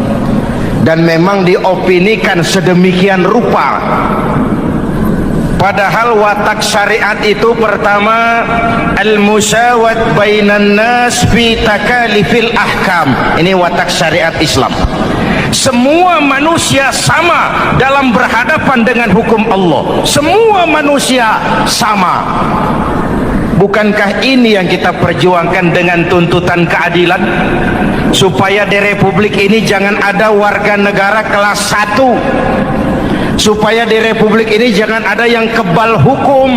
dan memang diopinikan sedemikian rupa. Padahal watak syariat itu pertama, al-musawat bainan nas fi takalifil ahkam. Ini watak syariat Islam. Semua manusia sama dalam berhadapan dengan hukum Allah. Semua manusia sama. Bukankah ini yang kita perjuangkan dengan tuntutan keadilan? Supaya di Republik ini jangan ada warga negara kelas 1. Supaya di Republik ini jangan ada yang kebal hukum.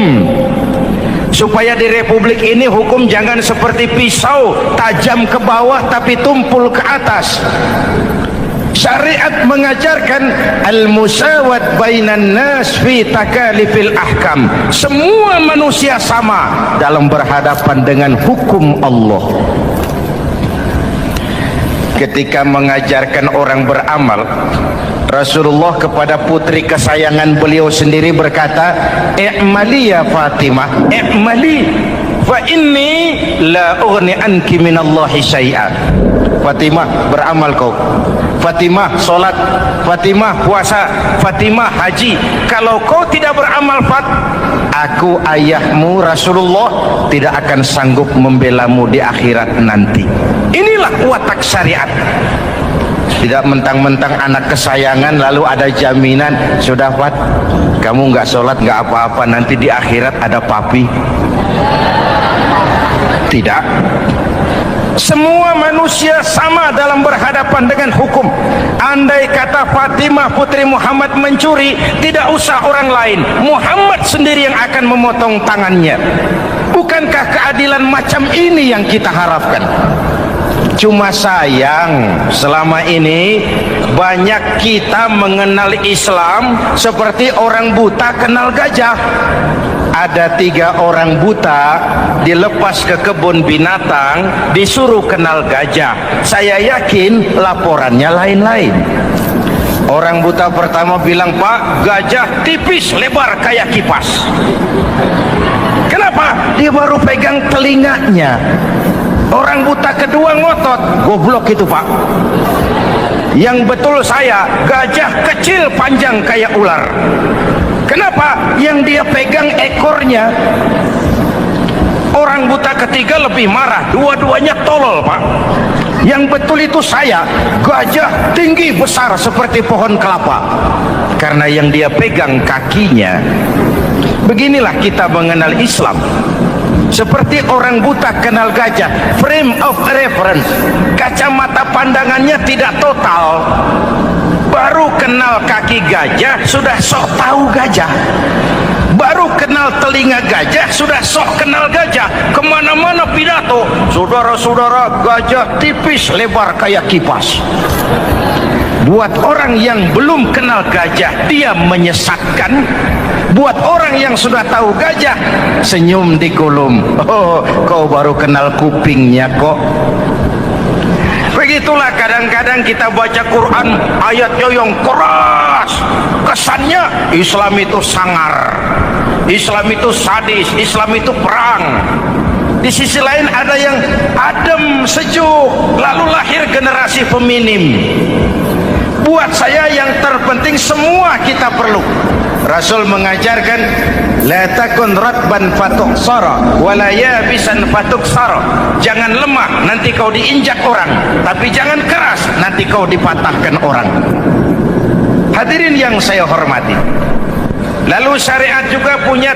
Supaya di Republik ini hukum jangan seperti pisau, tajam ke bawah tapi tumpul ke atas. Syariat mengajarkan al-musawat bainan nas fi takalifil ahkam. Semua manusia sama dalam berhadapan dengan hukum Allah. Ketika mengajarkan orang beramal, Rasulullah kepada putri kesayangan beliau sendiri berkata, "I'mali ya Fatimah, i'mali fa inni la ughni anki minallahi syai'an." Fatimah, beramal kau. Fatimah, solat. Fatimah, puasa. Fatimah, haji. Kalau kau tidak beramal, aku ayahmu Rasulullah tidak akan sanggup membelamu di akhirat nanti. Inilah watak syariat. Tidak mentang-mentang anak kesayangan lalu ada jaminan, sudah Fat, kamu nggak sholat nggak apa-apa, nanti di akhirat ada papi. Tidak. Semua manusia sama dalam berhadapan dengan hukum. Andai kata Fatimah putri Muhammad mencuri, tidak usah orang lain, Muhammad sendiri yang akan memotong tangannya. Bukankah keadilan macam ini yang kita harapkan? Cuma sayang, selama ini banyak kita mengenal Islam seperti orang buta kenal gajah. Ada 3 orang buta dilepas ke kebun binatang, disuruh kenal gajah. Saya yakin laporannya lain-lain. Orang buta pertama bilang, "Pak, gajah tipis lebar kayak kipas." Kenapa? Dia baru pegang telinganya. Orang buta kedua ngotot, "Goblok itu Pak. Yang betul saya, gajah kecil panjang kayak ular." Kenapa? Yang dia pegang ekornya. Orang buta ketiga lebih marah, dua-duanya tolol Pak. Yang betul itu saya, gajah tinggi besar seperti pohon kelapa. Karena yang dia pegang kakinya. Beginilah kita mengenal Islam. Seperti orang buta kenal gajah, frame of reference, kacamata pandangannya tidak total. Baru kenal kaki gajah sudah sok tahu gajah. Baru kenal telinga gajah sudah sok kenal gajah. Kemana-mana pidato, saudara-saudara, gajah tipis lebar kayak kipas. Buat orang yang belum kenal gajah, dia menyesatkan. Buat orang yang sudah tahu gajah, senyum di kulum. Oh, kau baru kenal kupingnya kok. Begitulah kadang-kadang kita baca Quran, ayatnya yang keras. Kesannya Islam itu sangar, Islam itu sadis, Islam itu perang. Di sisi lain ada yang adem, sejuk, lalu lahir generasi feminim. Buat saya yang terpenting semua kita perlu. Rasul mengajarkan, la takun ratban fatuksara wala yabisan fatuksara. Jangan lemah nanti kau diinjak orang, tapi jangan keras nanti kau dipatahkan orang. Hadirin yang saya hormati, lalu syariat juga punya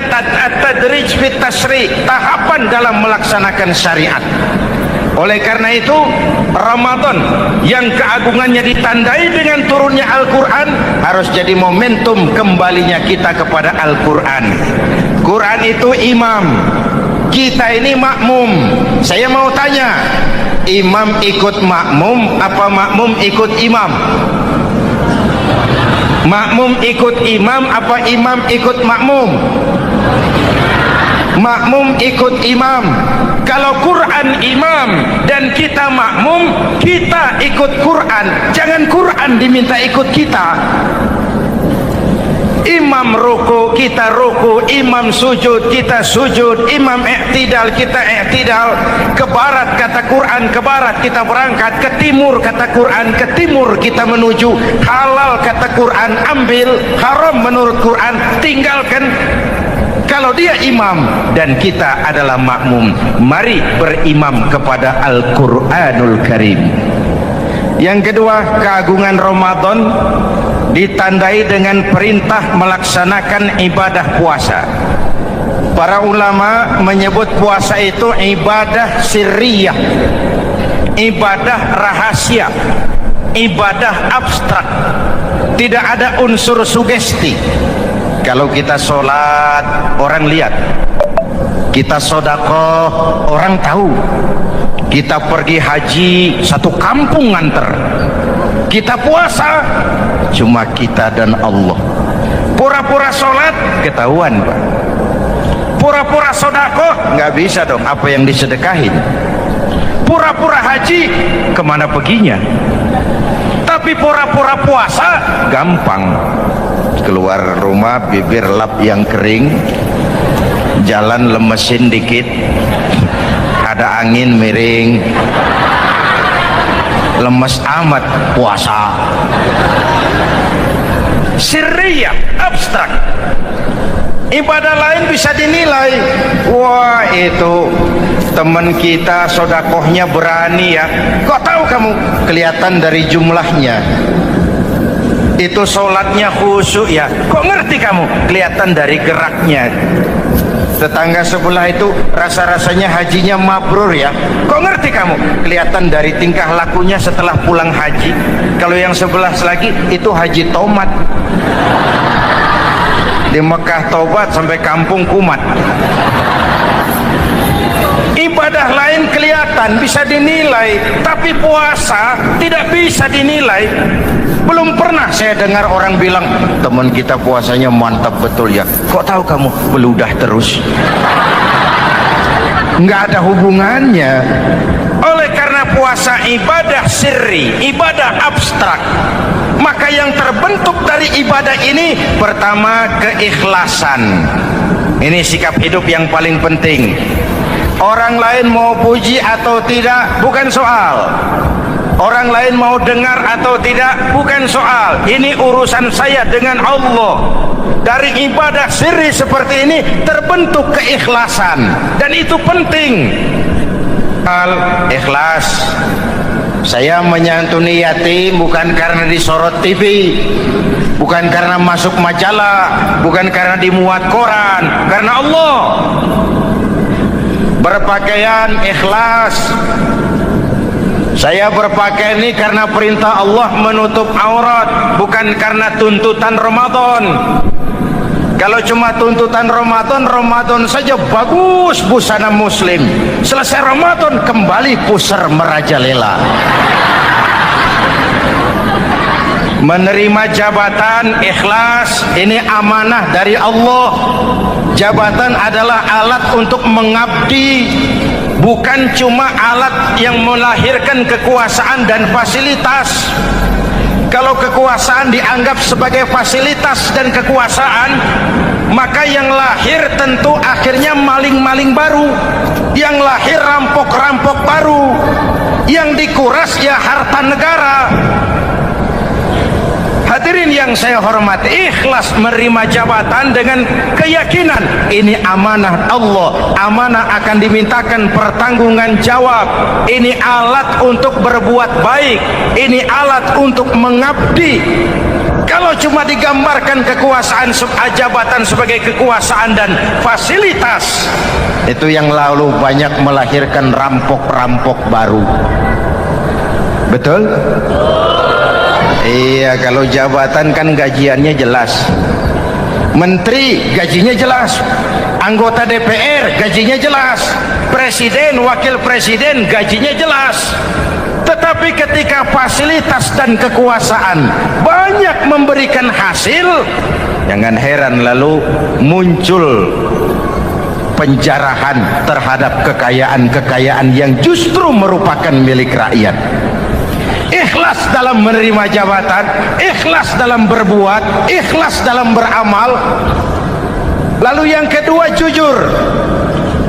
tadrij fit tasri', tahapan dalam melaksanakan syariat. Oleh karena itu, Ramadan yang keagungannya ditandai dengan turunnya Al-Quran harus jadi momentum kembalinya kita kepada Al-Quran. Quran itu imam, kita ini makmum. Saya mau tanya, imam ikut makmum apa makmum ikut imam? Makmum ikut imam apa imam ikut makmum? Makmum ikut imam. Kalau Quran imam dan kita makmum, kita ikut Quran. Jangan Quran diminta ikut kita. Imam ruku, kita ruku. Imam sujud, kita sujud. Imam i'tidal, kita i'tidal. Ke barat kata Quran, ke barat kita berangkat. Ke timur kata Quran, ke timur kita menuju. Halal kata Quran, ambil. Haram menurut Quran, tinggalkan. Kalau dia imam dan kita adalah makmum, mari berimam kepada Al-Quranul Karim. Yang kedua, keagungan Ramadan ditandai dengan perintah melaksanakan ibadah puasa. Para ulama menyebut puasa itu ibadah sirriyah, ibadah rahasia, ibadah abstrak, tidak ada unsur sugesti. Kalau kita sholat orang lihat, kita sedekah orang tahu, kita pergi haji satu kampung nganter, kita puasa cuma kita dan Allah. Pura-pura sholat ketahuan Pak, pura-pura sedekah nggak bisa dong, apa yang disedekahin. Pura-pura haji kemana perginya, tapi pura-pura puasa gampang. Keluar rumah bibir lap yang kering, jalan lemesin dikit, ada angin miring, lemes amat puasa. Sirriyah, abstrak. Ibadah lain bisa dinilai, wah itu teman kita sodakohnya berani ya. Kok tahu kamu? Kelihatan dari jumlahnya. Itu sholatnya khusyuk ya. Kok ngerti kamu? Kelihatan dari geraknya. Tetangga sebelah itu rasa-rasanya hajinya mabrur ya. Kok ngerti kamu? Kelihatan dari tingkah lakunya setelah pulang haji. Kalau yang sebelah lagi itu haji tomat. Di Mekah tobat sampai kampung kumat. Ibadah lain kelihatan bisa dinilai, tapi puasa tidak bisa dinilai. Belum pernah saya dengar orang bilang teman kita puasanya mantap betul ya. Kok tahu kamu? Beludah terus. Nggak ada hubungannya. Oleh karena puasa ibadah sirri, ibadah abstrak, maka yang terbentuk dari ibadah ini pertama keikhlasan. Ini sikap hidup yang paling penting. Orang lain mau puji atau tidak bukan soal, orang lain mau dengar atau tidak bukan soal. Ini urusan saya dengan Allah. Dari ibadah sirri seperti ini terbentuk keikhlasan, dan itu penting. Ikhlas. Saya menyantuni yatim bukan karena disorot TV, bukan karena masuk majalah, bukan karena dimuat koran, karena Allah. Berpakaian ikhlas. Saya berpakaian ini karena perintah Allah menutup aurat, bukan karena tuntutan Ramadan. Kalau cuma tuntutan Ramadan, Ramadan saja bagus busana muslim. Selesai Ramadan kembali pusar merajalela. Menerima jabatan ikhlas, ini amanah dari Allah. Jabatan adalah alat untuk mengabdi, bukan cuma alat yang melahirkan kekuasaan dan fasilitas. Kalau kekuasaan dianggap sebagai fasilitas dan kekuasaan, maka yang lahir tentu akhirnya maling-maling baru, yang lahir rampok-rampok baru, yang dikuras ya harta negara. Hadirin yang saya hormati, ikhlas menerima jabatan dengan keyakinan ini amanah Allah, amanah akan dimintakan pertanggungan jawab. Ini alat untuk berbuat baik, ini alat untuk mengabdi. Kalau cuma digambarkan kekuasaan jabatan sebagai kekuasaan dan fasilitas, itu yang lalu banyak melahirkan rampok-rampok baru. Betul? Iya, kalau jabatan kan gajiannya jelas. Menteri gajinya jelas, anggota DPR gajinya jelas, presiden, wakil presiden gajinya jelas. Tetapi ketika fasilitas dan kekuasaan banyak memberikan hasil, jangan heran lalu muncul penjarahan terhadap kekayaan-kekayaan yang justru merupakan milik rakyat. Ikhlas dalam menerima jabatan, ikhlas dalam berbuat, ikhlas dalam beramal. Lalu yang kedua, jujur.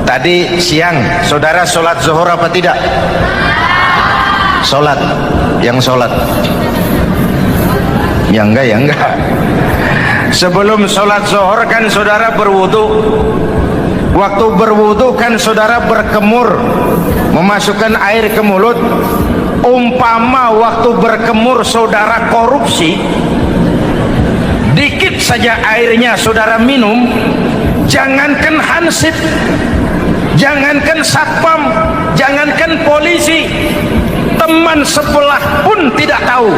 Tadi siang saudara sholat zuhur apa tidak? Sholat. Yang sholat? Ya enggak, ya enggak. Sebelum sholat zuhur kan saudara berwudu. Waktu berwudu kan saudara berkemur, memasukkan air ke mulut. Umpama waktu berkemur saudara korupsi, dikit saja airnya saudara minum, jangankan hansip, jangankan satpam, jangankan polisi, teman sebelah pun tidak tahu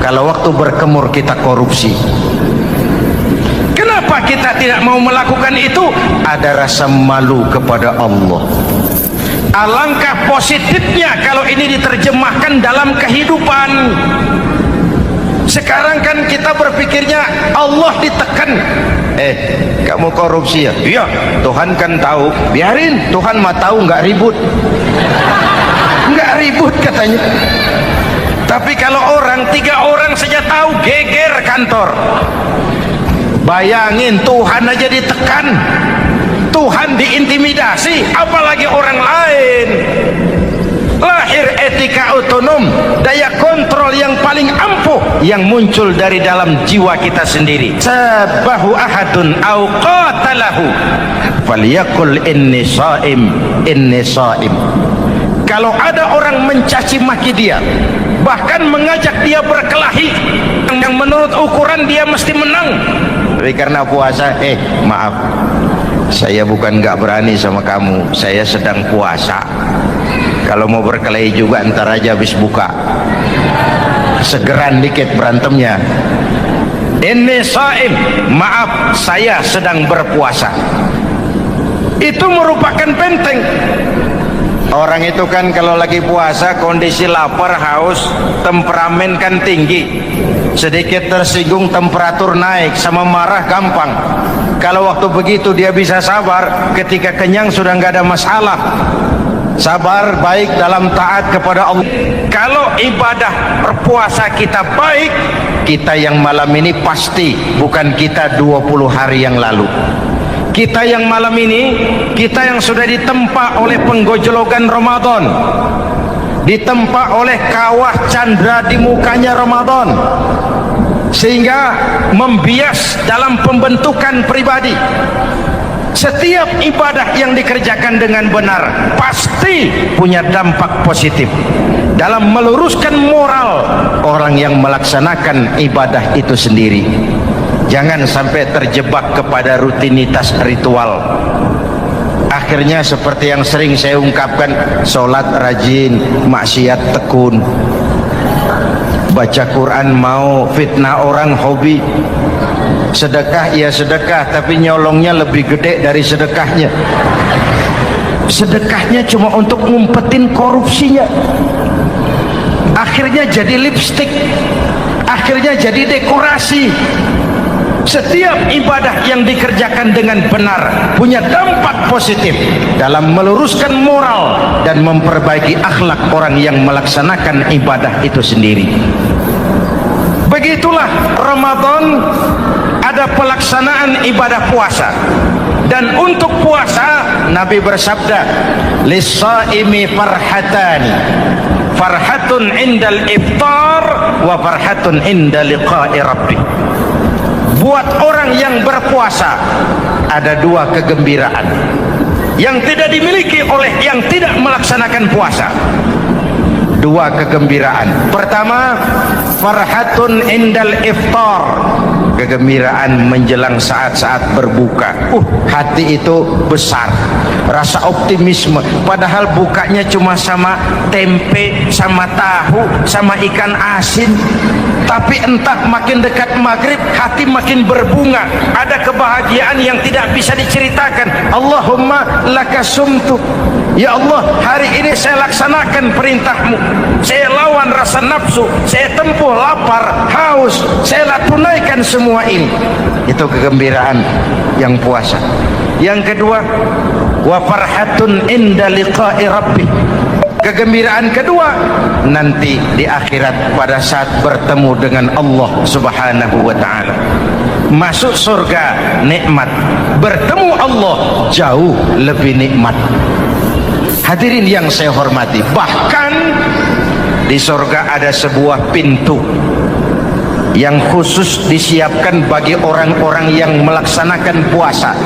kalau waktu berkemur kita korupsi. Kenapa kita tidak mau melakukan itu? Ada rasa malu kepada Allah. Alangkah positifnya kalau ini diterjemahkan dalam kehidupan. Sekarang kan kita berpikirnya Allah ditekan. Kamu korupsi ya? Iya, Tuhan kan tahu. Biarin, Tuhan mah tahu, nggak ribut. Nggak ribut katanya. Tapi kalau orang, 3 orang saja tahu, geger kantor. Bayangin, Tuhan aja ditekan, Tuhan diintimidasi, apalagi orang lain. Lahir etika otonom, daya kontrol yang paling ampuh yang muncul dari dalam jiwa kita sendiri. Sabahu ahadun au qatalahu falyaqul inni shaim, inni shaim. Kalau ada orang mencaci maki dia, bahkan mengajak dia berkelahi yang menurut ukuran dia mesti menang, tapi karena puasa, maaf, saya bukan nggak berani sama kamu, saya sedang puasa. Kalau mau berkelahi juga ntar aja habis buka, segeran dikit berantemnya. Ini shaim, maaf, saya sedang berpuasa. Itu merupakan benteng. Orang itu kan kalau lagi puasa kondisi lapar, haus, temperamen kan tinggi, sedikit tersinggung temperatur naik, sama marah gampang. Kalau waktu begitu dia bisa sabar, ketika kenyang sudah nggak ada masalah. Sabar baik dalam taat kepada Allah. Kalau ibadah berpuasa kita baik, kita yang malam ini pasti bukan kita 20 hari yang lalu. Kita yang malam ini, kita yang sudah ditempa oleh penggojologan Ramadan, ditempa oleh kawah candra di mukanya Ramadan, sehingga membias dalam pembentukan pribadi. Setiap ibadah yang dikerjakan dengan benar pasti punya dampak positif dalam meluruskan moral orang yang melaksanakan ibadah itu sendiri. Jangan sampai terjebak kepada rutinitas ritual. Akhirnya seperti yang sering saya ungkapkan, sholat rajin, maksiat tekun, baca Quran mau, fitnah orang hobi, sedekah ya sedekah, tapi nyolongnya lebih gede dari sedekahnya. Sedekahnya cuma untuk ngumpetin korupsinya. Akhirnya jadi lipstik, akhirnya jadi dekorasi. Setiap ibadah yang dikerjakan dengan benar punya dampak positif dalam meluruskan moral dan memperbaiki akhlak orang yang melaksanakan ibadah itu sendiri. Begitulah Ramadan, ada pelaksanaan ibadah puasa. Dan untuk puasa Nabi bersabda, lis-shaimi farhatani, farhatun indal iftar wa farhatun inda liqa'i rabbih. Buat orang yang berpuasa ada 2 kegembiraan yang tidak dimiliki oleh yang tidak melaksanakan puasa. 2 kegembiraan. Pertama, farhatun indal iftar, kegembiraan menjelang saat-saat berbuka. Hati itu besar, rasa optimisme, padahal bukanya cuma sama tempe, sama tahu, sama ikan asin. Tapi entah makin dekat maghrib hati makin berbunga, ada kebahagiaan yang tidak bisa diceritakan. Allahumma laka sumtu, ya Allah, hari ini saya laksanakan perintahmu, saya lawan rasa nafsu, saya tempuh lapar, haus, saya tunaikan semua ini. Itu kegembiraan yang puasa. Yang kedua, wa farhatun inda liqa'i rabbih, kegembiraan kedua nanti di akhirat pada saat bertemu dengan Allah Subhanahu wa ta'ala. Masuk surga nikmat, bertemu Allah jauh lebih nikmat. Hadirin yang saya hormati, bahkan di surga ada sebuah pintu yang khusus disiapkan bagi orang-orang yang melaksanakan puasa.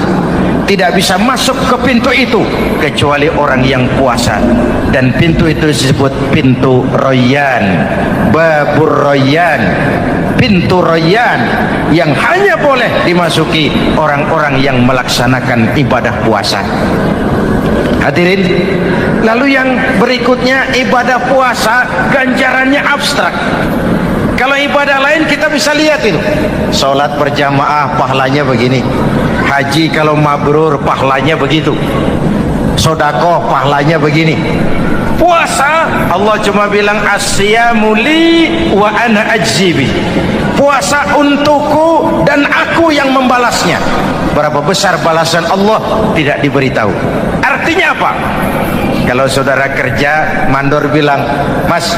Tidak bisa masuk ke pintu itu kecuali orang yang puasa, dan pintu itu disebut pintu Rayyan, Babur Rayyan, pintu Rayyan yang hanya boleh dimasuki orang-orang yang melaksanakan ibadah puasa. Hadirin, lalu yang berikutnya ibadah puasa ganjarannya abstrak. Kalau ibadah lain kita bisa lihat itu, sholat berjamaah pahalanya begini, haji kalau mabrur pahalanya begitu, sedekah pahalanya begini. Puasa Allah cuma bilang as-siyamu li wa ana ajzibi. Puasa untukku dan aku yang membalasnya. Berapa besar balasan Allah tidak diberitahu. Artinya apa? Kalau saudara kerja, mandor bilang, "Mas,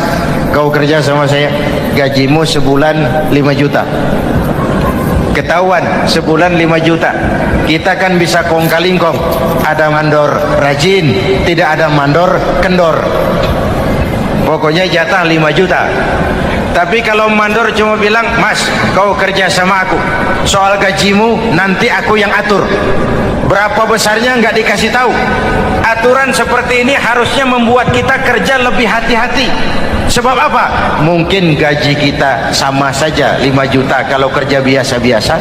kau kerja sama saya, gajimu sebulan 5 juta." Ketahuan sebulan 5 juta. Kita kan bisa kong kaling kong. Ada mandor rajin, tidak ada mandor kendor. Pokoknya jatah 5 juta. Tapi kalau mandor cuma bilang, "Mas, kau kerja sama aku, soal gajimu nanti aku yang atur." Berapa besarnya nggak dikasih tahu. Aturan seperti ini harusnya membuat kita kerja lebih hati-hati. Sebab apa? Mungkin gaji kita sama saja 5 juta kalau kerja biasa-biasa.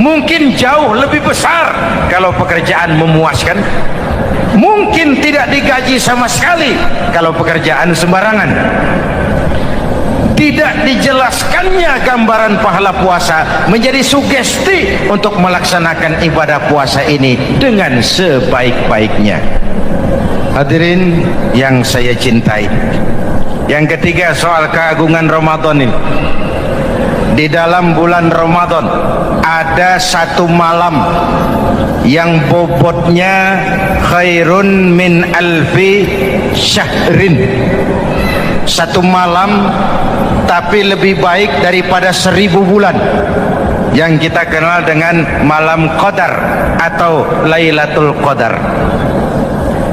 Mungkin jauh lebih besar kalau pekerjaan memuaskan. Mungkin tidak digaji sama sekali kalau pekerjaan sembarangan. Tidak dijelaskannya gambaran pahala puasa menjadi sugesti untuk melaksanakan ibadah puasa ini dengan sebaik-baiknya. Hadirin yang saya cintai, yang ketiga soal keagungan Ramadan ini. Di dalam bulan Ramadan ada satu malam yang bobotnya khairun min alfi syahrin. Satu malam tapi lebih baik daripada 1000 bulan, yang kita kenal dengan malam Qadar atau Lailatul Qadar.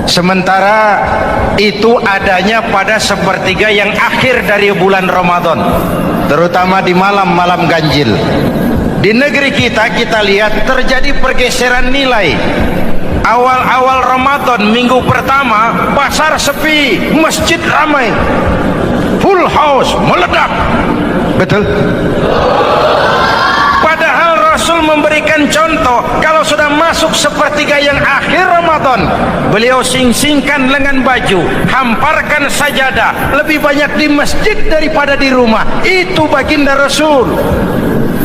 Sementara itu adanya pada sepertiga yang akhir dari bulan Ramadan, terutama di malam-malam ganjil. Di negeri kita lihat terjadi pergeseran nilai. Awal-awal Ramadan, minggu pertama, pasar sepi, masjid ramai, full house, meledak. Betul? Padahal Rasul memberikan contoh, kalau sudah masuk sepertiga yang akhir Ramadan, beliau sing-singkan lengan baju, hamparkan sajadah, lebih banyak di masjid daripada di rumah. Itu baginda Rasul.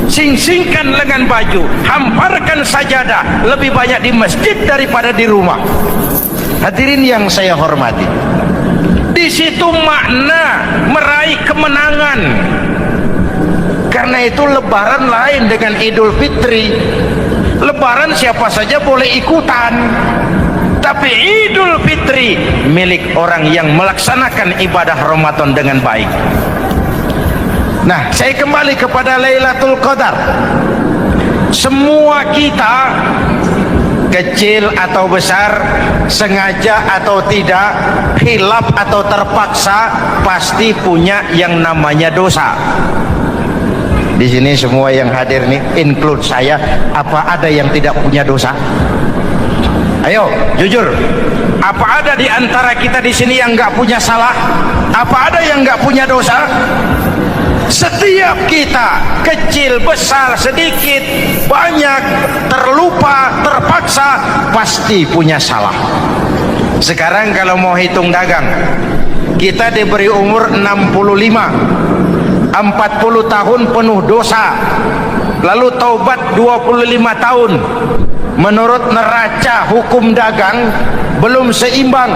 Sing-singkan lengan baju, hamparkan sajadah, lebih banyak di masjid daripada di rumah. Hadirin yang saya hormati, di situ makna meraih kemenangan. Karena itu lebaran lain dengan Idul Fitri. Lebaran siapa saja boleh ikutan, tapi Idul Fitri milik orang yang melaksanakan ibadah Ramadan dengan baik. Nah, saya kembali kepada Lailatul Qadar. Semua kita, kecil atau besar, sengaja atau tidak, khilaf atau terpaksa, pasti punya yang namanya dosa. Di sini semua yang hadir nih, include saya, apa ada yang tidak punya dosa? Ayo, jujur. Apa ada di antara kita di sini yang nggak punya salah? Apa ada yang nggak punya dosa? Setiap kita, kecil, besar, sedikit, banyak, terlupa, terpaksa, pasti punya salah. Sekarang kalau mau hitung dagang, kita diberi umur 65, 40 tahun penuh dosa, lalu taubat 25 tahun. Menurut neraca hukum dagang belum seimbang.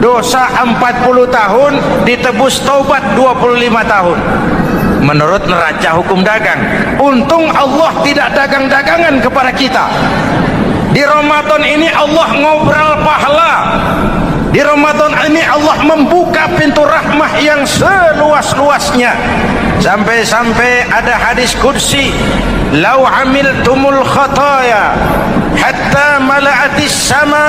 Dosa 40 tahun ditebus taubat 25 tahun. Menurut neraca hukum dagang. Untung Allah tidak dagang-dagangan kepada kita. Di Ramadan ini Allah ngobrol pahala. Di Ramadan ini Allah membuka pintu rahmah yang seluas-luasnya. Sampai-sampai ada hadis qudsi, "Lau amiltumul khataya hatta mala'atis sama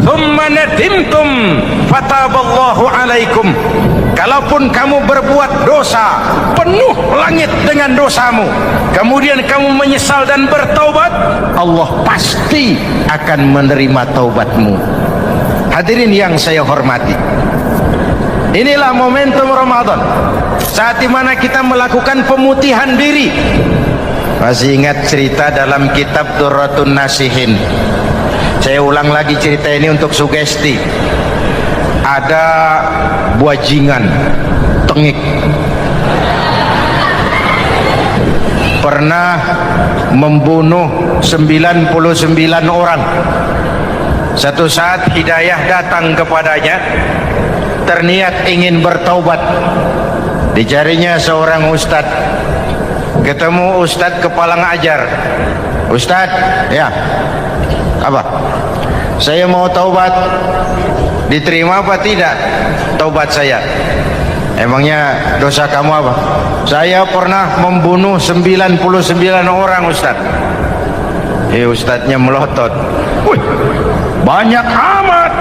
thumma nadimtum fataballahu alaikum." Kalaupun kamu berbuat dosa, penuh langit dengan dosamu, kemudian kamu menyesal dan bertaubat, Allah pasti akan menerima taubatmu. Hadirin yang saya hormati, Inilah momentum Ramadan, saat dimana kita melakukan pemutihan diri. Masih ingat cerita dalam kitab Durratun Nasihin? Saya ulang lagi cerita ini untuk sugesti. Ada buajingan tengik pernah membunuh 99 orang. Satu saat hidayah datang kepadanya, terniat ingin bertaubat. Dicarinya seorang ustadz, ketemu ustadz kepala ngajar. Ustadz, ya, apa? Saya mau taubat, diterima apa tidak taubat saya? Emangnya dosa kamu apa? Saya pernah membunuh 99 orang, Ustadz. Ustadznya melotot. Wih, banyak amat.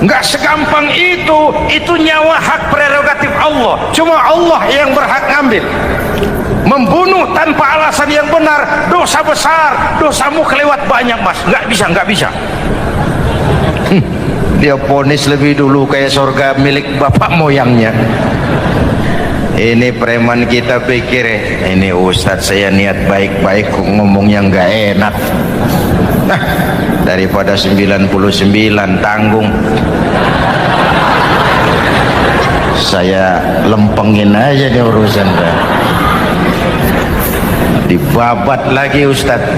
Enggak segampang itu nyawa hak prerogatif Allah. Cuma Allah yang berhak ngambil. Membunuh tanpa alasan yang benar dosa besar. Dosamu kelewat banyak, Mas. Enggak bisa. Dia ponis lebih dulu kayak surga milik bapak moyangnya. Ini preman kita pikir ini ustadz saya niat baik-baik kok ngomongnya nggak enak. Nah, daripada 99 tanggung, saya lempengin aja dia urusan dah. Dibabat lagi ustadz,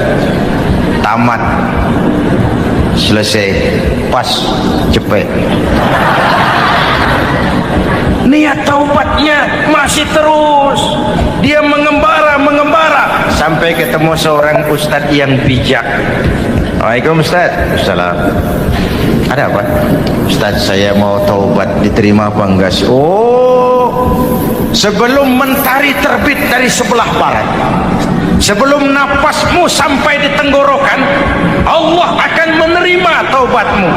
tamat, selesai, pas, cepet. Niat taubatnya masih terus. Dia mengembara sampai ketemu seorang ustadz yang bijak. Waalaikumsalam Ustadz. Assalam. Ada apa? Ustadz, saya mau taubat, diterima apa enggak sih? Oh, sebelum mentari terbit dari sebelah barat, sebelum napasmu sampai di tenggorokan, Allah akan menerima taubatmu.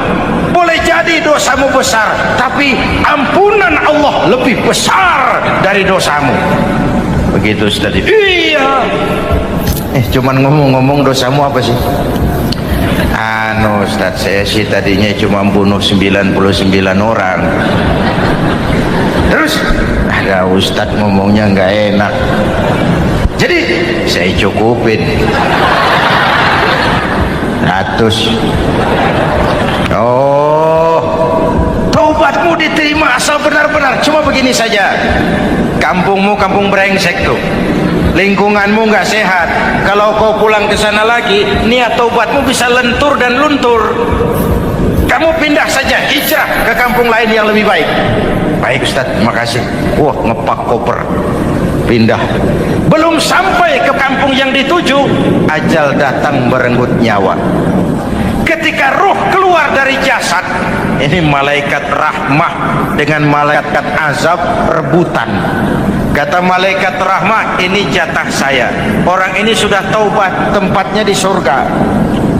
Boleh jadi dosamu besar, tapi ampunan Allah lebih besar dari dosamu. Begitu Ustaz. Iya. Cuman ngomong-ngomong dosamu apa sih? Ustaz, saya sih tadinya cuma bunuh 99 orang. Terus ada Ustaz ngomongnya nggak enak, jadi saya cukupin 100. Oh, taubatmu diterima asal benar-benar. Cuma begini saja, kampungmu kampung brengsek tuh, lingkunganmu nggak sehat. Kalau kau pulang ke sana lagi, niat taubatmu bisa lentur dan luntur. Kamu pindah saja, hijrah ke kampung lain yang lebih baik. Baik Ustaz, terima kasih. Wah, ngepak koper, pindah. Belum sampai ke kampung yang dituju, ajal datang merenggut nyawa. Ketika ruh keluar dari jasad, ini malaikat rahmah dengan malaikat azab rebutan. Kata malaikat rahmah, ini jatah saya. Orang ini sudah taubat, tempatnya di surga.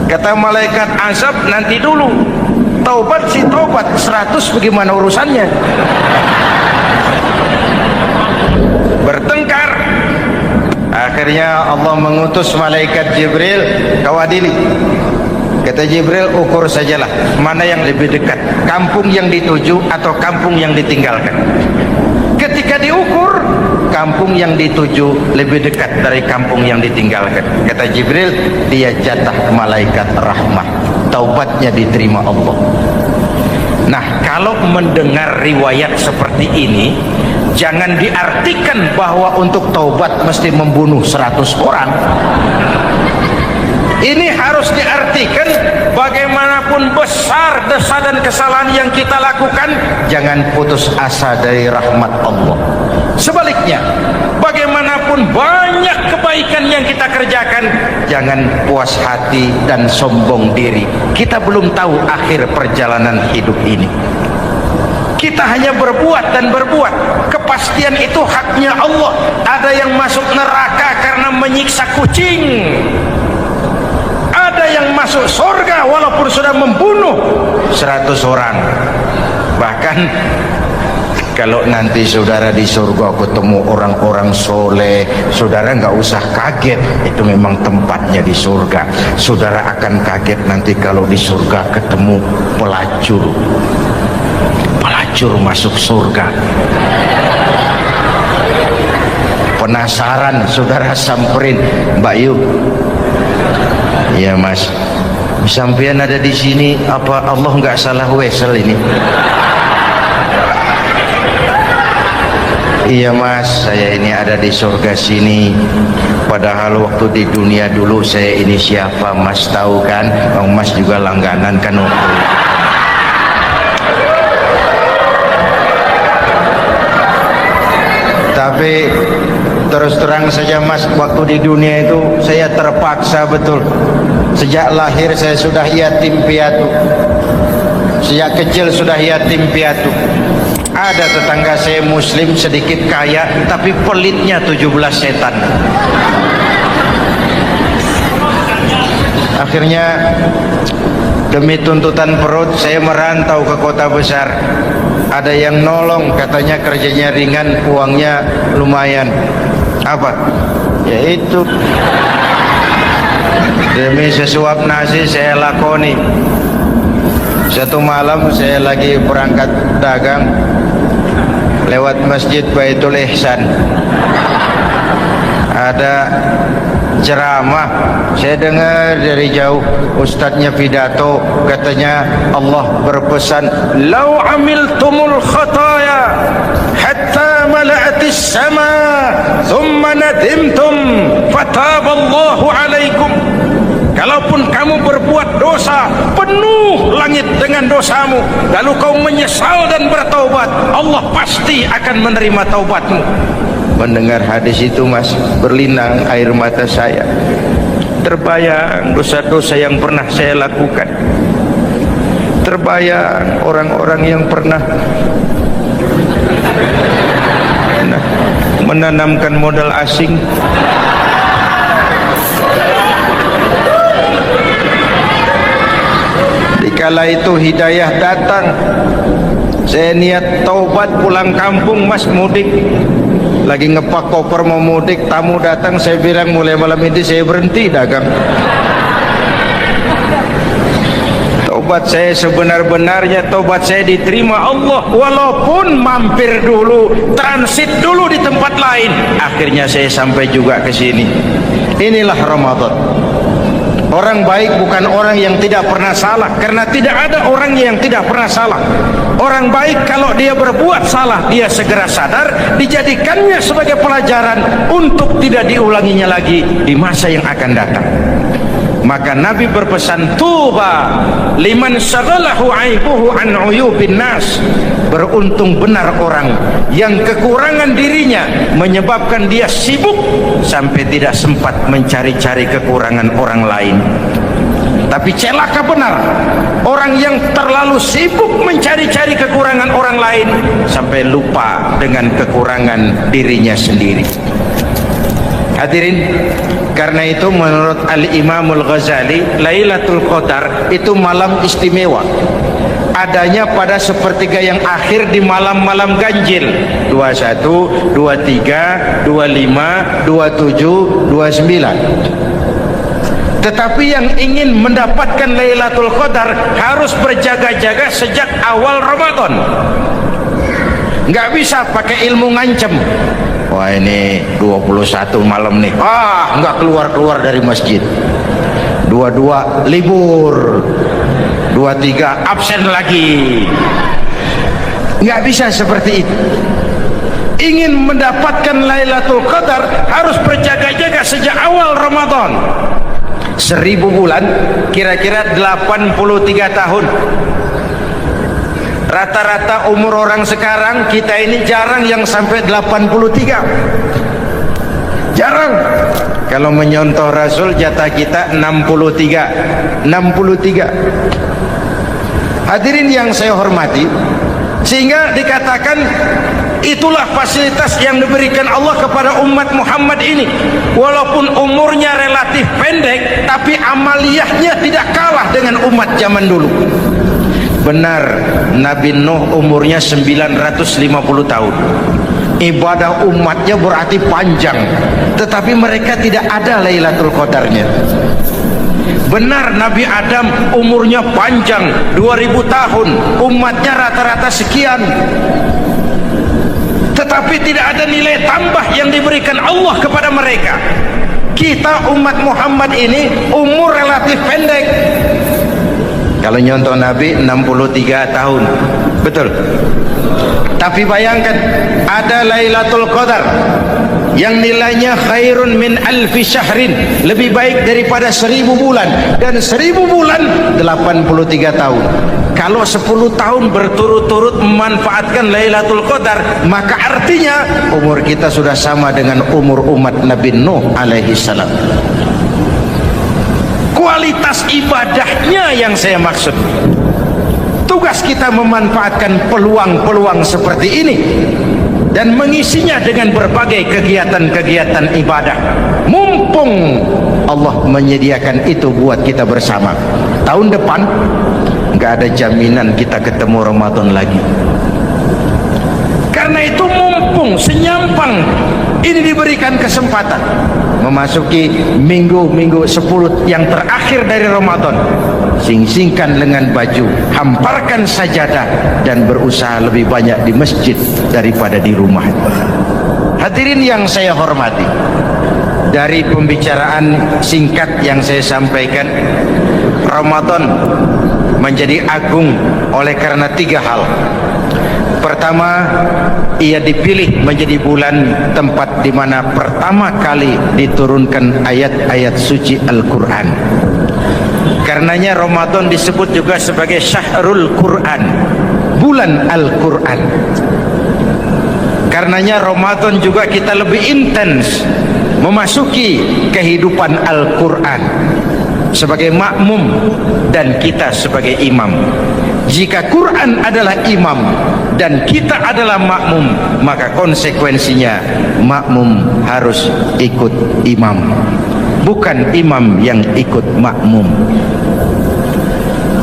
Kata malaikat azab, nanti dulu. Taubat si taubat, 100 bagaimana urusannya? Bertengkar. Akhirnya Allah mengutus malaikat Jibril, kau adili. Kata Jibril, ukur sajalah mana yang lebih dekat, kampung yang dituju atau kampung yang ditinggalkan. Ketika diukur, kampung yang dituju lebih dekat dari kampung yang ditinggalkan. Kata Jibril, dia jatah malaikat rahmah, taubatnya diterima Allah. Nah, kalau mendengar riwayat seperti ini, jangan diartikan bahwa untuk taubat mesti membunuh 100 orang. Ini harus diartikan bagaimanapun besar dosa dan kesalahan yang kita lakukan, jangan putus asa dari rahmat Allah. Sebaliknya, bagaimanapun banyak kebaikan yang kita kerjakan, jangan puas hati dan sombong diri. Kita belum tahu akhir perjalanan hidup ini. Kita hanya berbuat dan berbuat. Kepastian itu haknya Allah. Ada yang masuk neraka karena menyiksa kucing, ada yang masuk surga walaupun sudah membunuh 100 orang. Bahkan kalau nanti saudara di surga ketemu orang-orang soleh, saudara nggak usah kaget, itu memang tempatnya di surga. Saudara akan kaget nanti kalau di surga ketemu pelacur. hancur masuk surga. Penasaran saudara samperin, Mbak Yu. Ya Mas, sampean ada di sini, apa Allah nggak salah wesel ini? Iya Mas, saya ini ada di surga sini. Padahal waktu di dunia dulu saya ini siapa Mas tahu kan? Mas juga langganan kan waktu itu. Tapi terus terang saja Mas, waktu di dunia itu saya terpaksa betul. Sejak lahir saya sudah yatim piatu. Sejak kecil sudah yatim piatu. Ada tetangga saya muslim sedikit kaya, tapi pelitnya 17 setan. Akhirnya demi tuntutan perut saya merantau ke kota besar. Ada yang nolong, katanya kerjanya ringan, uangnya lumayan. Apa? Yaitu demi sesuap nasi saya lakoni. Satu malam saya lagi berangkat dagang, lewat masjid Baitul Ihsan, ada ceramah. Saya dengar dari jauh ustadznya pidato, katanya Allah berpesan, "Lau amiltumul khataya hatta mala'atis sama thumma nadimtum fataballahu alaikum." Kalaupun kamu berbuat dosa, penuh langit dengan dosamu, lalu kau menyesal dan bertaubat, Allah pasti akan menerima taubatmu. Mendengar hadis itu Mas, berlinang air mata saya. Terbayang dosa-dosa yang pernah saya lakukan. Terbayang orang-orang yang pernah menanamkan modal asing. Dikala itu hidayah datang, saya niat taubat pulang kampung Mas, mudik. Lagi ngepak koper mau mudik, tamu datang, saya bilang mulai malam ini saya berhenti dagang. Taubat saya sebenar-benarnya, taubat saya diterima Allah, walaupun mampir dulu, transit dulu di tempat lain. Akhirnya saya sampai juga ke sini. Inilah Ramadan. Orang baik bukan orang yang tidak pernah salah, karena tidak ada orang yang tidak pernah salah. Orang baik kalau dia berbuat salah, dia segera sadar, dijadikannya sebagai pelajaran untuk tidak diulanginya lagi di masa yang akan datang. Maka Nabi berpesan, tuba liman syaghalahu aibuhu an uyubin nas. Beruntung benar orang yang kekurangan dirinya menyebabkan dia sibuk sampai tidak sempat mencari-cari kekurangan orang lain. Tapi celaka benar orang yang terlalu sibuk mencari-cari kekurangan orang lain sampai lupa dengan kekurangan dirinya sendiri. Hadirin, karena itu menurut Al-Imamul Ghazali, Lailatul Qadar itu malam istimewa. Adanya pada sepertiga yang akhir di malam-malam ganjil, 21, 23, 25, 27, 29. Tetapi yang ingin mendapatkan Lailatul Qadar harus berjaga-jaga sejak awal Ramadan. Nggak bisa pakai ilmu ngancem. Wah ini 21 malam nih, nggak keluar-keluar dari masjid. 22 libur, 23 absen lagi. Nggak bisa seperti itu. Ingin mendapatkan Lailatul Qadar harus berjaga-jaga sejak awal Ramadan. 1000 bulan, kira-kira 83 tahun. Rata-rata umur orang sekarang, kita ini jarang yang sampai 83. Jarang. Kalau menyontoh Rasul, jatah kita 63. 63. Hadirin yang saya hormati, sehingga dikatakan itulah fasilitas yang diberikan Allah kepada umat Muhammad ini. Walaupun umurnya relatif pendek, tapi amaliyahnya tidak kalah dengan umat zaman dulu. Benar, Nabi Nuh umurnya 950 tahun. Ibadah umatnya berarti panjang, tetapi mereka tidak ada Lailatul Qadarnya. Benar Nabi Adam umurnya panjang 2000 tahun, umatnya rata-rata sekian, tetapi tidak ada nilai tambah yang diberikan Allah kepada mereka. Kita umat Muhammad ini umur relatif pendek. Kalau nyontoh Nabi 63 tahun, betul. Tapi bayangkan ada Lailatul Qadar yang nilainya khairun min alfi syahrin, lebih baik daripada 1000 bulan, dan 1000 bulan 83 tahun. Kalau 10 tahun berturut-turut memanfaatkan Lailatul Qadar, maka artinya umur kita sudah sama dengan umur umat Nabi Nuh alaihi salam. Kualitas ibadahnya yang saya maksud. Tugas kita memanfaatkan peluang-peluang seperti ini dan mengisinya dengan berbagai kegiatan-kegiatan ibadah. Mumpung Allah menyediakan itu buat kita bersama. Tahun depan nggak ada jaminan kita ketemu Ramadan lagi. Karena itu mumpung senyampang ini diberikan kesempatan memasuki minggu-minggu 10 yang terakhir dari Ramadan, sing-singkan lengan baju, hamparkan sajadah, dan berusaha lebih banyak di masjid daripada di rumah. Hadirin yang saya hormati, dari pembicaraan singkat yang saya sampaikan, Ramadan menjadi agung oleh karena 3 hal. Pertama, ia dipilih menjadi bulan tempat di mana pertama kali diturunkan ayat-ayat suci Al-Quran. Karenanya Ramadan disebut juga sebagai Syahrul Quran, bulan Al-Quran. Karenanya Ramadan juga kita lebih intens memasuki kehidupan Al-Quran sebagai makmum dan kita sebagai imam. Jika Quran adalah imam dan kita adalah makmum, maka konsekuensinya makmum harus ikut imam, bukan imam yang ikut makmum.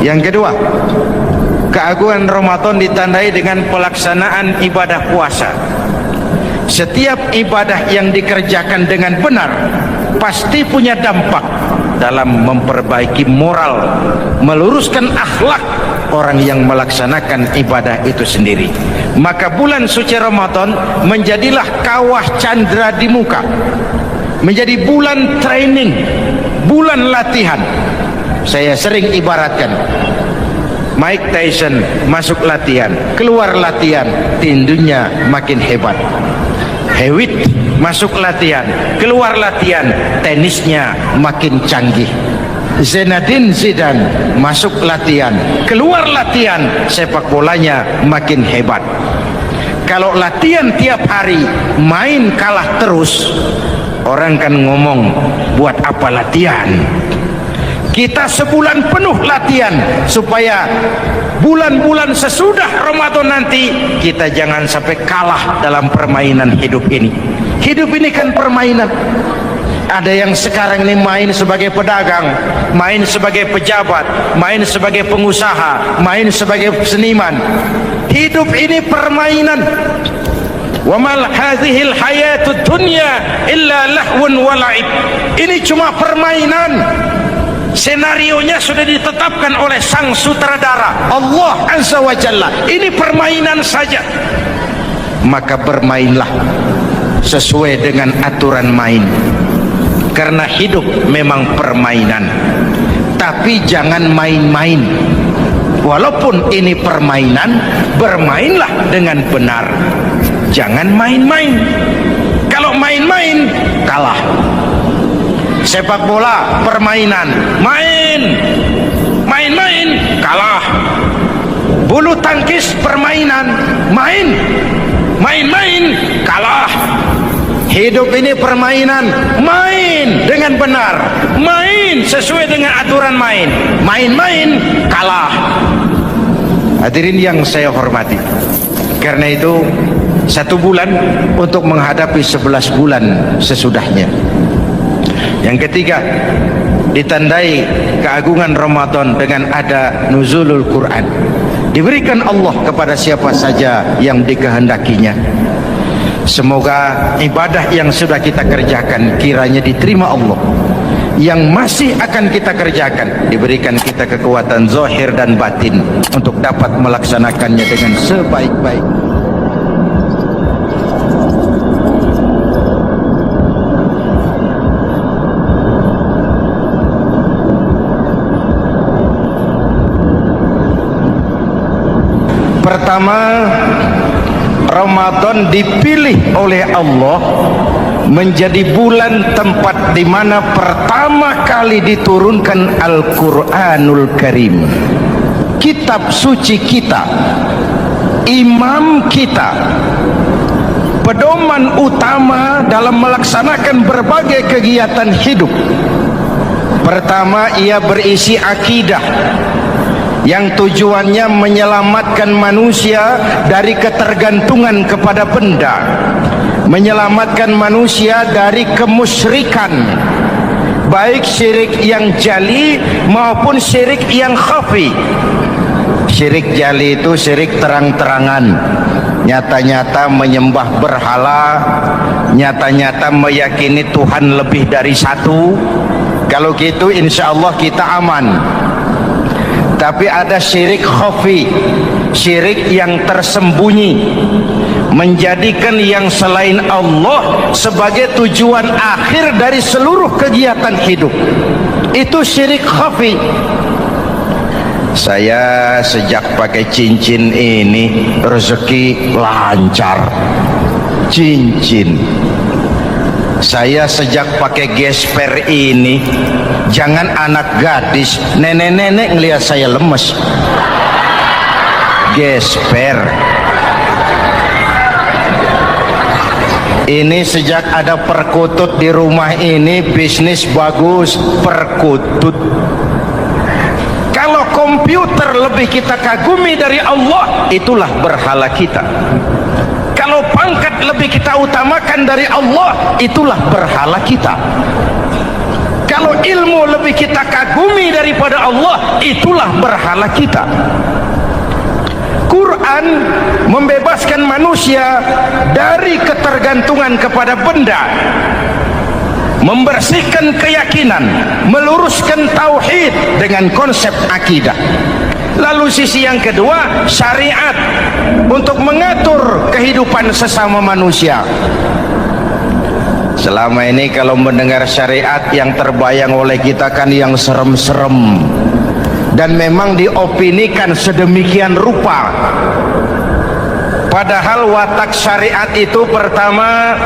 Yang kedua, keagungan Ramadan ditandai dengan pelaksanaan ibadah puasa. Setiap ibadah yang dikerjakan dengan benar pasti punya dampak dalam memperbaiki moral, meluruskan akhlak orang yang melaksanakan ibadah itu sendiri. Maka bulan suci Ramadan menjadilah kawah candra di muka, menjadi bulan training, bulan latihan. Saya sering ibaratkan, Mike Tyson masuk latihan, keluar latihan, tinjunya makin hebat. Hewitt masuk latihan, keluar latihan, tenisnya makin canggih. Zinedine Zidane masuk latihan, keluar latihan, sepak bolanya makin hebat. Kalau latihan tiap hari, main kalah terus, orang kan ngomong, buat apa latihan? Kita sebulan penuh latihan supaya bulan-bulan sesudah Ramadan nanti kita jangan sampai kalah dalam permainan hidup ini. Hidup ini kan permainan. Ada yang sekarang ini main sebagai pedagang, main sebagai pejabat, main sebagai pengusaha, main sebagai seniman. Hidup ini permainan. Wa mal hadhil hayatud dunya illa lahwun wa la'ib. Ini cuma permainan. Senarionya sudah ditetapkan oleh sang sutradara Allah Azza wa Jalla. Ini permainan saja. Maka bermainlah sesuai dengan aturan main, karena hidup memang permainan. Tapi jangan main-main. Walaupun ini permainan, bermainlah dengan benar. Jangan main-main. Kalau main-main, kalah. Sepak bola permainan, main-main, kalah. Bulu tangkis permainan, main-main, kalah. Hidup ini permainan, main dengan benar, main sesuai dengan aturan main, main-main, kalah. Hadirin yang saya hormati, karena itu 1 bulan untuk menghadapi 11 bulan sesudahnya. Yang ketiga, ditandai keagungan Ramadan dengan ada nuzulul Quran. Diberikan Allah kepada siapa saja yang dikehendakinya. Semoga ibadah yang sudah kita kerjakan kiranya diterima Allah. Yang masih akan kita kerjakan diberikan kita kekuatan zahir dan batin untuk dapat melaksanakannya dengan sebaik-baik. Pertama, Ramadan dipilih oleh Allah menjadi bulan tempat di mana pertama kali diturunkan Al-Quranul Karim, kitab suci kita, imam kita, pedoman utama dalam melaksanakan berbagai kegiatan hidup. Pertama, ia berisi akidah yang tujuannya menyelamatkan manusia dari ketergantungan kepada benda, menyelamatkan manusia dari kemusyrikan, baik syirik yang jali maupun syirik yang khafi. Syirik jali itu syirik terang-terangan, nyata-nyata menyembah berhala, nyata-nyata meyakini Tuhan lebih dari satu. Kalau gitu insya Allah kita aman. Tapi ada syirik khafi, syirik yang tersembunyi, menjadikan yang selain Allah sebagai tujuan akhir dari seluruh kegiatan hidup. Itu syirik khafi. Saya sejak pakai cincin ini rezeki lancar. Cincin. Saya sejak pakai gesper ini, jangan anak gadis, nenek-nenek ngelihat saya lemes. Gesper. Ini sejak ada perkutut di rumah ini, bisnis bagus. Perkutut. Kalau komputer lebih kita kagumi dari Allah, itulah berhala kita. Kalau pangkat lebih kita utamakan dari Allah, itulah berhala kita. Kalau ilmu lebih kita kagumi daripada Allah, itulah berhala kita. Quran membebaskan manusia dari ketergantungan kepada benda, membersihkan keyakinan, meluruskan tauhid dengan konsep akidah. Lalu sisi yang kedua, syariat untuk mengatur kehidupan sesama manusia. Selama ini kalau mendengar syariat, yang terbayang oleh kita kan yang serem-serem, dan memang diopinikan sedemikian rupa. Padahal watak syariat itu pertama,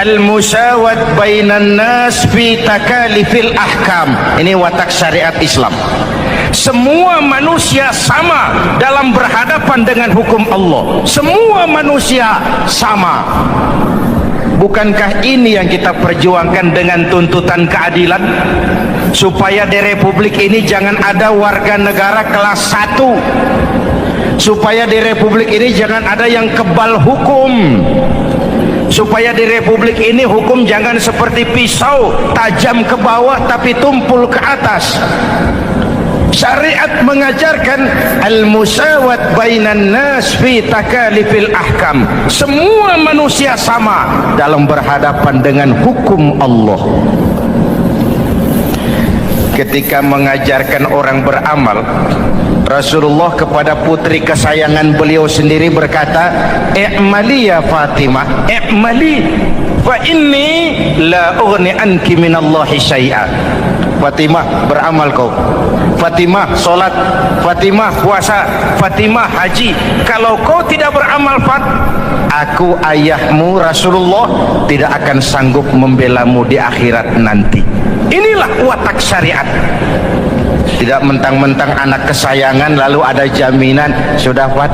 al-musawat bainan nas fi takalifil ahkam. Ini watak syariat Islam. Semua manusia sama dalam berhadapan dengan hukum Allah. Semua manusia sama. Bukankah ini yang kita perjuangkan dengan tuntutan keadilan? Supaya di Republik ini jangan ada warga negara kelas 1. Supaya di Republik ini jangan ada yang kebal hukum. Supaya di Republik ini hukum jangan seperti pisau, tajam ke bawah tapi tumpul ke atas. Syariat mengajarkan al-musawat bainan nas fi takalifil ahkam. Semua manusia sama dalam berhadapan dengan hukum Allah. Ketika mengajarkan orang beramal, Rasulullah kepada putri kesayangan beliau sendiri berkata, "I'mali ya Fatimah, i'mali fa inni la ughni anki minallahi syai'a." Fatimah, beramal kau. Fatimah, solat. Fatimah, puasa. Fatimah, haji. Kalau kau tidak beramal, aku ayahmu Rasulullah tidak akan sanggup membelamu di akhirat nanti. Inilah watak syariat. Tidak mentang-mentang anak kesayangan lalu ada jaminan, sudah Fat,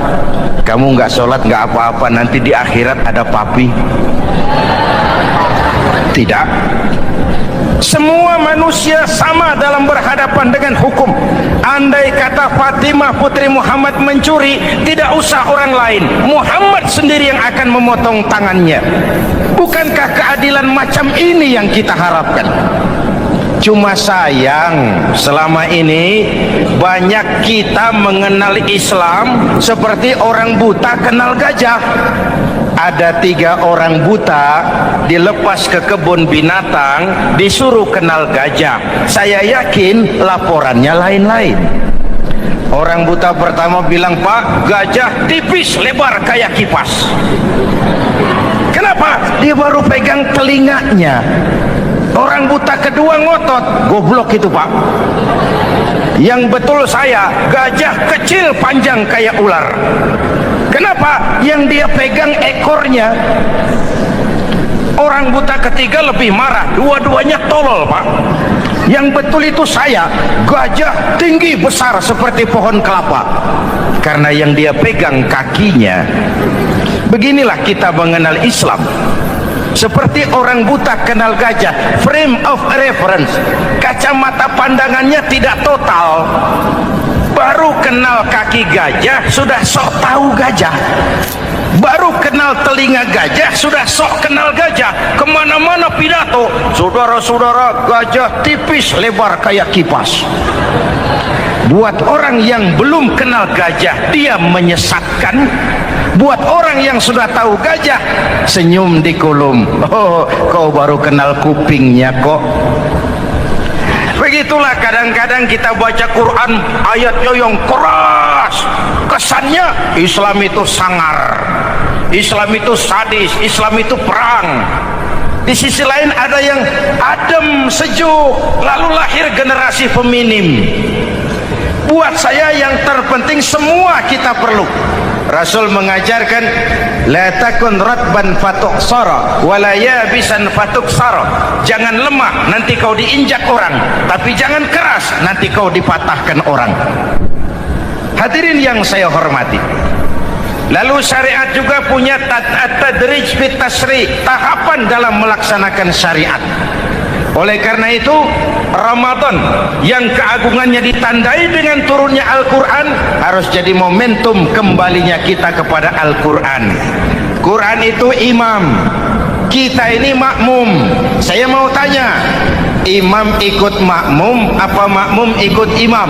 kamu nggak sholat nggak apa-apa, nanti di akhirat ada papi. Tidak. Semua manusia sama dalam berhadapan dengan hukum. Andai kata Fatimah putri Muhammad mencuri, tidak usah orang lain, Muhammad sendiri yang akan memotong tangannya. Bukankah keadilan macam ini yang kita harapkan? Cuma sayang, selama ini banyak kita mengenal Islam seperti orang buta kenal gajah. ada 3 orang buta dilepas ke kebun binatang, disuruh kenal gajah. Saya yakin laporannya lain-lain. Orang buta pertama bilang, Pak, gajah tipis lebar kayak kipas. Kenapa? Dia baru pegang telinganya. Orang buta kedua ngotot, goblok itu Pak. Yang betul saya, gajah kecil panjang kayak ular. Kenapa? Yang dia pegang ekornya. Orang buta ketiga lebih marah, dua-duanya tolol Pak. Yang betul itu saya, gajah tinggi besar seperti pohon kelapa. Karena yang dia pegang kakinya. Beginilah kita mengenal Islam. Seperti orang buta kenal gajah, frame of reference, kacamata pandangannya tidak total. Baru kenal kaki gajah sudah sok tahu gajah. Baru kenal telinga gajah sudah sok kenal gajah. Kemana-mana pidato, saudara-saudara, gajah tipis lebar kayak kipas. Buat orang yang belum kenal gajah, dia menyesatkan. Buat orang yang sudah tahu gajah, senyum di kolom. Oh, kau baru kenal kupingnya kok. Begitulah kadang-kadang kita baca Quran, ayatnya yang keras. Kesannya Islam itu sangar, Islam itu sadis, Islam itu perang. Di sisi lain ada yang adem, sejuk, lalu lahir generasi feminim. Buat saya yang terpenting semua kita perlu. Rasul mengajarkan, la takun ratban fatuksara wala yabisan fatuksara. Jangan lemah, nanti kau diinjak orang, tapi jangan keras, nanti kau dipatahkan orang. Hadirin yang saya hormati, lalu syariat juga punya tadrij fit tasri, tahapan dalam melaksanakan syariat. Oleh karena itu, Ramadan yang keagungannya ditandai dengan turunnya Al-Quran harus jadi momentum kembalinya kita kepada Al-Quran. Quran itu imam, kita ini makmum. Saya mau tanya, imam ikut makmum apa makmum ikut imam?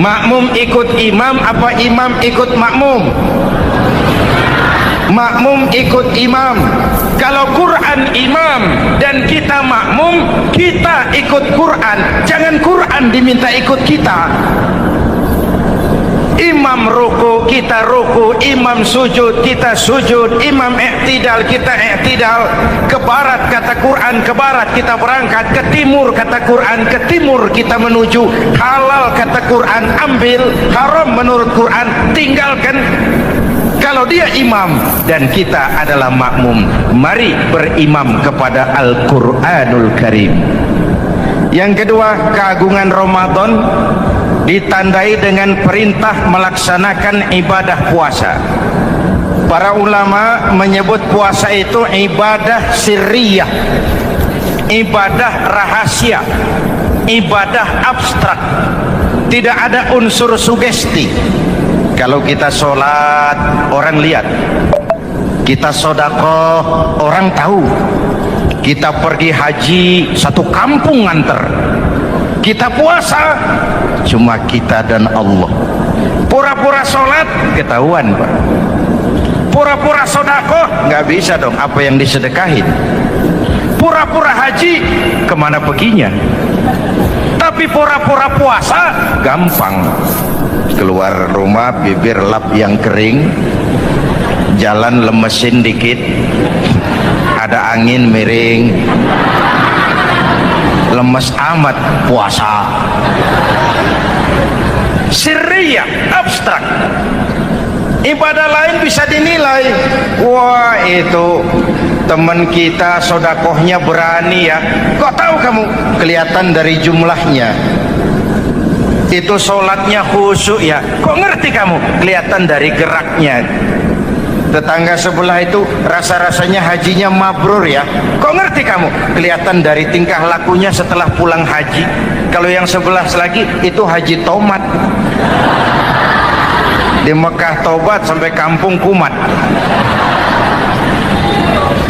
Makmum ikut imam apa imam ikut makmum? Makmum ikut imam. Kalau Quran imam dan kita makmum, kita ikut Quran. Jangan Quran diminta ikut kita. Imam ruku, kita ruku. Imam sujud, kita sujud. Imam i'tidal, kita i'tidal. Ke barat kata Quran, ke barat kita berangkat. Ke timur kata Quran, ke timur kita menuju. Halal kata Quran, ambil. Haram menurut Quran, tinggalkan. Kalau dia imam dan kita adalah makmum, mari berimam kepada Al-Quranul Karim. Yang kedua, keagungan Ramadan ditandai dengan perintah melaksanakan ibadah puasa. Para ulama menyebut puasa itu ibadah sirriyah, ibadah rahasia, ibadah abstrak. Tidak ada unsur sugesti. Kalau kita sholat, orang lihat. Kita sedekah, orang tahu. Kita pergi haji, satu kampung nganter. Kita puasa, cuma kita dan Allah. Pura-pura sholat, ketahuan Pak. Pura-pura sedekah, nggak bisa dong apa yang disedekahin. Pura-pura haji, kemana perginya? Tapi pura-pura puasa, gampang. Keluar rumah bibir lap yang kering, jalan lemesin dikit, ada angin miring, lemes amat puasa. Sirriyah, abstrak. Ibadah lain bisa dinilai, wah itu teman kita sodakohnya berani ya. Kok tahu kamu? Kelihatan dari jumlahnya. Itu sholatnya khusyuk ya. Kok ngerti kamu? Kelihatan dari geraknya. Tetangga sebelah itu rasa-rasanya hajinya mabrur ya. Kok ngerti kamu? Kelihatan dari tingkah lakunya setelah pulang haji. Kalau yang sebelah lagi itu haji tomat. Di Mekah tobat sampai kampung kumat.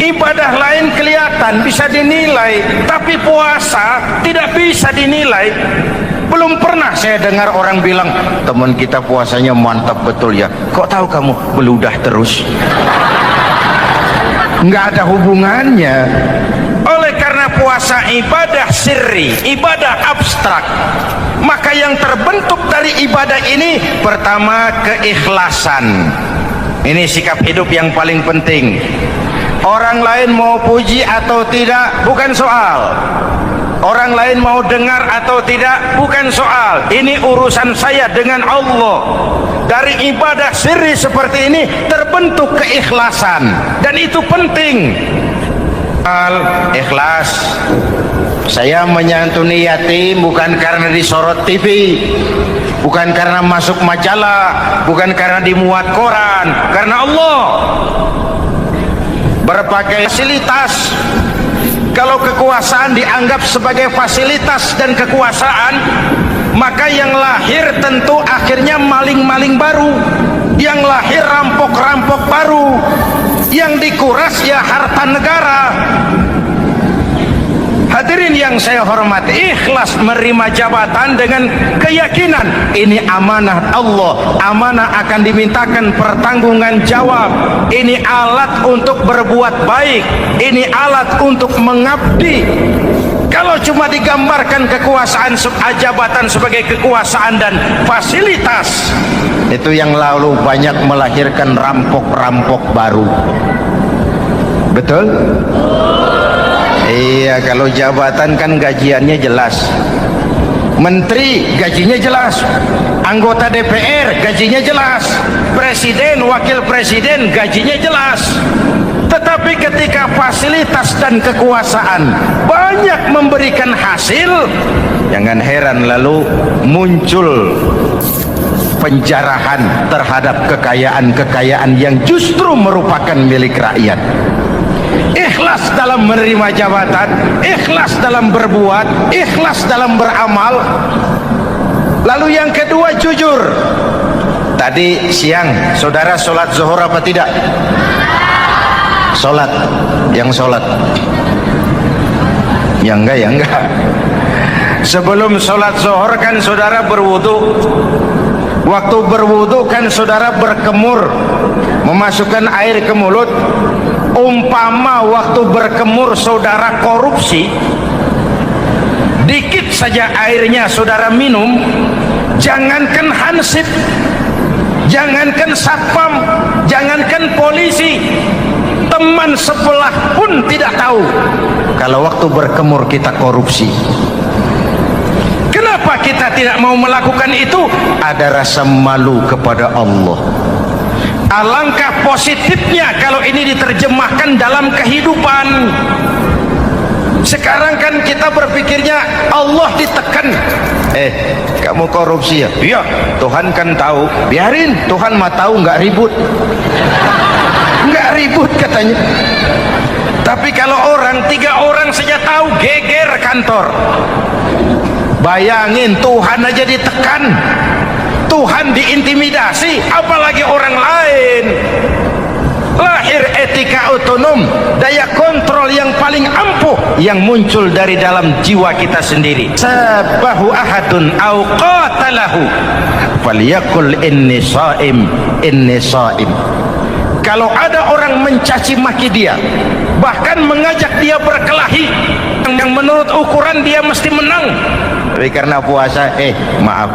Ibadah lain kelihatan bisa dinilai, tapi puasa tidak bisa dinilai. Belum pernah saya dengar orang bilang, teman kita puasanya mantap betul ya. Kok tahu kamu? Beludah terus. Nggak ada hubungannya. Oleh karena puasa ibadah sirri, ibadah abstrak, maka yang terbentuk dari ibadah ini pertama keikhlasan. Ini sikap hidup yang paling penting. Orang lain mau puji atau tidak bukan soal. Orang lain mau dengar atau tidak bukan soal. Ini urusan saya dengan Allah. Dari ibadah sirri seperti ini terbentuk keikhlasan, dan itu penting. Ikhlas. Saya menyantuni yatim bukan karena disorot TV, bukan karena masuk majalah, bukan karena dimuat koran, karena Allah. Berbagai fasilitas. Kalau kekuasaan dianggap sebagai fasilitas dan kekuasaan, maka yang lahir tentu akhirnya maling-maling baru, yang lahir rampok-rampok baru, yang dikuras ya harta negara. Hadirin yang saya hormati, ikhlas menerima jabatan dengan keyakinan ini amanah Allah, amanah akan dimintakan pertanggungan jawab. Ini alat untuk berbuat baik, ini alat untuk mengabdi. Kalau cuma digambarkan kekuasaan jabatan sebagai kekuasaan dan fasilitas, itu yang lalu banyak melahirkan rampok-rampok baru. Betul? Iya, kalau jabatan kan gajiannya jelas. Menteri gajinya jelas, anggota DPR gajinya jelas, presiden, wakil presiden gajinya jelas. Tetapi ketika fasilitas dan kekuasaan banyak memberikan hasil, jangan heran lalu muncul penjarahan terhadap kekayaan-kekayaan yang justru merupakan milik rakyat. Ikhlas dalam menerima jabatan, ikhlas dalam berbuat, ikhlas dalam beramal. Lalu yang kedua, jujur. Tadi siang saudara sholat zuhur apa tidak? Sholat. Yang sholat? Ya enggak, ya enggak. Sebelum sholat zuhur kan saudara berwudu. Waktu berwudu kan saudara berkemur, memasukkan air ke mulut. Umpama waktu berkemur saudara korupsi, dikit saja airnya saudara minum, jangankan hansip, jangankan satpam, jangankan polisi, teman sebelah pun tidak tahu kalau waktu berkemur kita korupsi. Kenapa kita tidak mau melakukan itu? Ada rasa malu kepada Allah. Alangkah positifnya kalau ini diterjemahkan dalam kehidupan. Sekarang kan kita berpikirnya Allah ditekan. Kamu korupsi ya? Iya, Tuhan kan tahu. Biarin, Tuhan mah tahu, nggak ribut. Nggak ribut katanya. Tapi kalau orang, 3 orang saja tahu, geger kantor. Bayangin, Tuhan aja ditekan, Tuhan diintimidasi, apalagi orang lain. Lahir etika otonom, daya kontrol yang paling ampuh yang muncul dari dalam jiwa kita sendiri. Sabahu ahadun au qatalahu falyaqul inni shaim, inni shaim. Kalau ada orang mencaci maki dia, bahkan mengajak dia berkelahi yang menurut ukuran dia mesti menang, tapi karena puasa, maaf,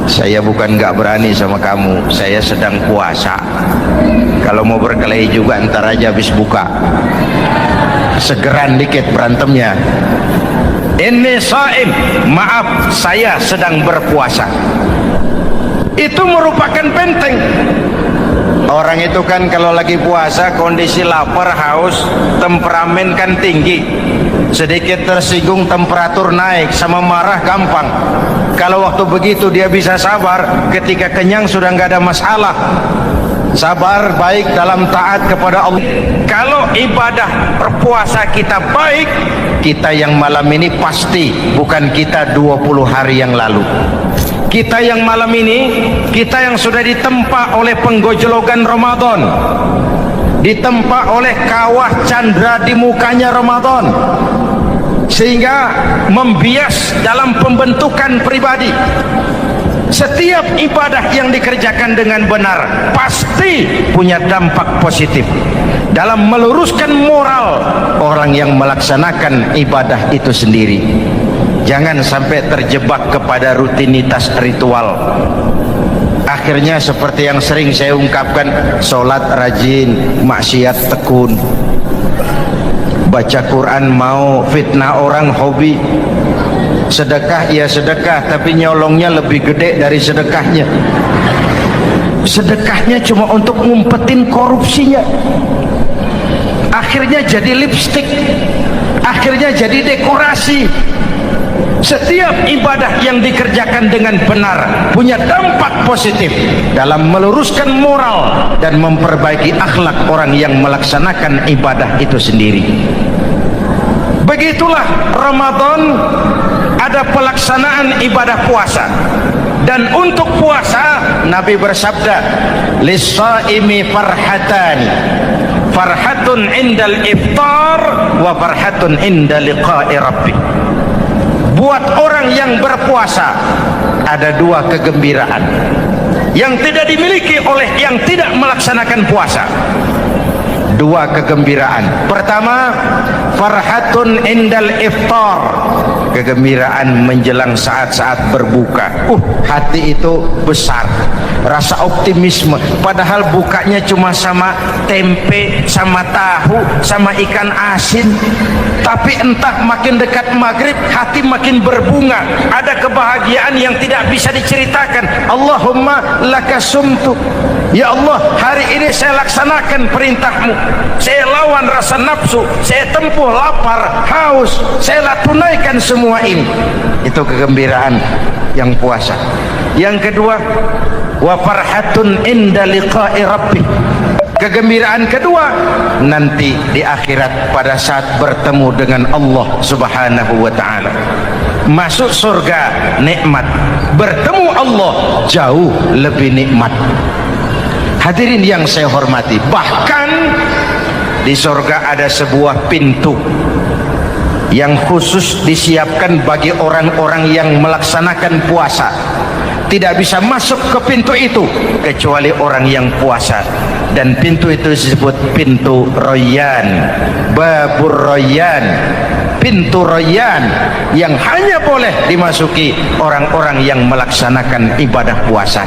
saya bukan nggak berani sama kamu, saya sedang puasa. Kalau mau berkelahi juga ntar aja habis buka, segeran dikit berantemnya. Ini shaim, maaf, saya sedang berpuasa. Itu merupakan benteng. Orang itu kan kalau lagi puasa kondisi lapar, haus, temperamen kan tinggi. Sedikit tersinggung temperatur naik, sama marah gampang. Kalau waktu begitu dia bisa sabar, ketika kenyang sudah nggak ada masalah. Sabar baik dalam taat kepada Allah. Kalau ibadah berpuasa kita baik, kita yang malam ini pasti bukan kita 20 hari yang lalu. Kita yang malam ini, kita yang sudah ditempa oleh penggojologan Ramadan, ditempa oleh kawah candra di mukanya Ramadan. sehingga membias dalam pembentukan pribadi. Setiap ibadah yang dikerjakan dengan benar pasti punya dampak positif dalam meluruskan moral orang yang melaksanakan ibadah itu sendiri. Jangan sampai terjebak kepada rutinitas ritual. Akhirnya seperti yang sering saya ungkapkan, sholat rajin, maksiat tekun. Baca Quran mau, fitnah orang hobi. Sedekah ya sedekah, tapi nyolongnya lebih gede dari sedekahnya. Sedekahnya cuma untuk ngumpetin korupsinya. Akhirnya jadi lipstik, akhirnya jadi dekorasi. Setiap ibadah yang dikerjakan dengan benar punya dampak positif dalam meluruskan moral dan memperbaiki akhlak orang yang melaksanakan ibadah itu sendiri. Begitulah Ramadan, ada pelaksanaan ibadah puasa. Dan untuk puasa Nabi bersabda, lis-shaimi farhatani, farhatun indal iftar wa farhatun inda liqa'i rabbih. Buat orang yang berpuasa ada dua kegembiraan yang tidak dimiliki oleh yang tidak melaksanakan puasa. Dua kegembiraan. Pertama, farhatun indal iftar, kegembiraan menjelang saat-saat berbuka. Hati itu besar, rasa optimisme, padahal bukanya cuma sama tempe, sama tahu, sama ikan asin. Tapi entah makin dekat maghrib hati makin berbunga, ada kebahagiaan yang tidak bisa diceritakan. Allahumma lakasumtu, ya Allah, hari ini saya laksanakan perintahmu, saya lawan rasa nafsu, saya tempuh lapar, haus, saya tunaikan semua ini. Itu kegembiraan yang puasa. Yang kedua, wa farhatun inda liqa'i rabbih, kegembiraan kedua nanti di akhirat pada saat bertemu dengan Allah Subhanahu wa ta'ala. Masuk surga nikmat, bertemu Allah jauh lebih nikmat. Hadirin yang saya hormati, bahkan di surga ada sebuah pintu yang khusus disiapkan bagi orang-orang yang melaksanakan puasa. Tidak bisa masuk ke pintu itu kecuali orang yang puasa, dan pintu itu disebut pintu Rayyan, Babur Rayyan, pintu Rayyan yang hanya boleh dimasuki orang-orang yang melaksanakan ibadah puasa.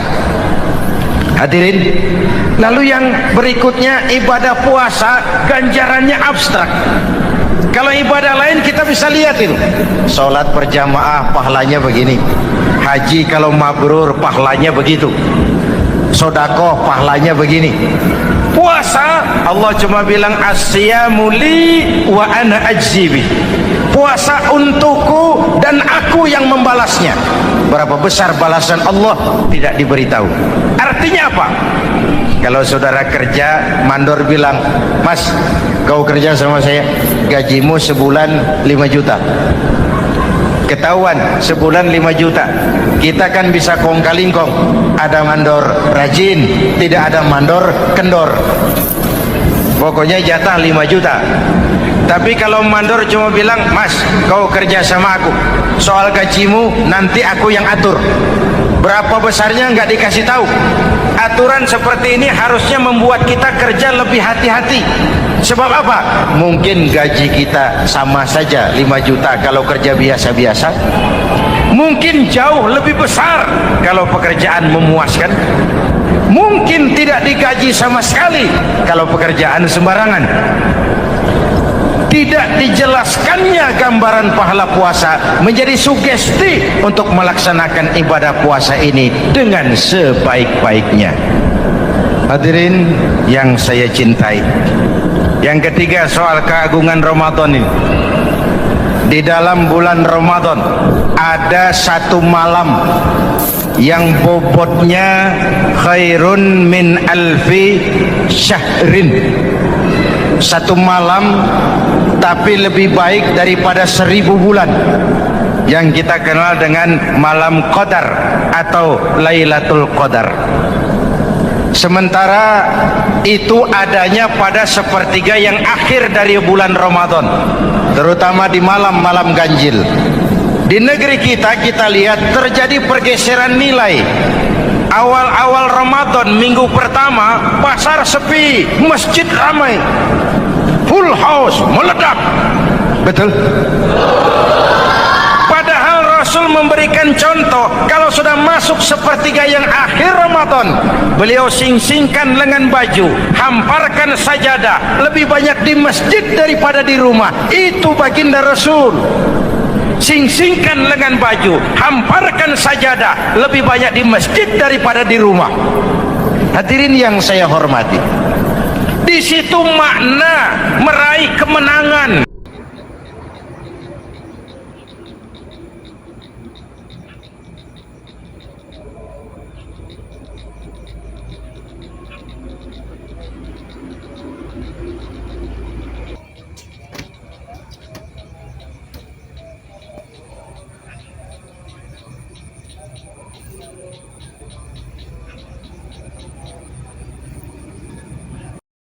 Hadirin, lalu yang berikutnya, ibadah puasa ganjarannya abstrak. Kalau ibadah lain kita bisa lihat itu, sholat berjamaah pahalanya begini, haji kalau mabrur pahalanya begitu, sodakoh pahalanya begini. Puasa Allah cuma bilang as-siyamu li wa ana ajzibi, puasa untukku dan aku yang membalasnya. Berapa besar balasan Allah tidak diberitahu. Artinya apa? Kalau saudara kerja, mandor bilang, Mas, kau kerja sama saya, gajimu sebulan 5 juta. Ketahuan sebulan 5 juta. Kita kan bisa kong-kalingkong, ada mandor rajin, tidak ada mandor kendor. Pokoknya jatah 5 juta. Tapi kalau mandor cuma bilang, Mas, kau kerja sama aku, soal gajimu nanti aku yang atur, berapa besarnya nggak dikasih tahu. Aturan seperti ini harusnya membuat kita kerja lebih hati-hati. Sebab apa? Mungkin gaji kita sama saja 5 juta kalau kerja biasa-biasa, mungkin jauh lebih besar kalau pekerjaan memuaskan, mungkin tidak digaji sama sekali kalau pekerjaan sembarangan. Tidak dijelaskannya gambaran pahala puasa menjadi sugesti untuk melaksanakan ibadah puasa ini dengan sebaik-baiknya. Hadirin yang saya cintai, yang ketiga soal keagungan Ramadan ini. Di dalam bulan Ramadan ada satu malam yang bobotnya khairun min alfi syahrin. Satu malam tapi lebih baik daripada 1000 bulan, yang kita kenal dengan malam Qadar atau Lailatul Qadar. Sementara itu adanya pada sepertiga yang akhir dari bulan Ramadan, terutama di malam-malam ganjil. Di negeri kita lihat terjadi pergeseran nilai. Awal-awal Ramadan, minggu pertama, pasar sepi, masjid ramai, full house, meledak. Betul? Padahal Rasul memberikan contoh, kalau sudah masuk sepertiga yang akhir Ramadan, beliau sing-singkan lengan baju, hamparkan sajadah, lebih banyak di masjid daripada di rumah. Itu baginda Rasul. Sing-singkan lengan baju, hamparkan sajadah, lebih banyak di masjid daripada di rumah. Hadirin yang saya hormati, di situ makna meraih kemenangan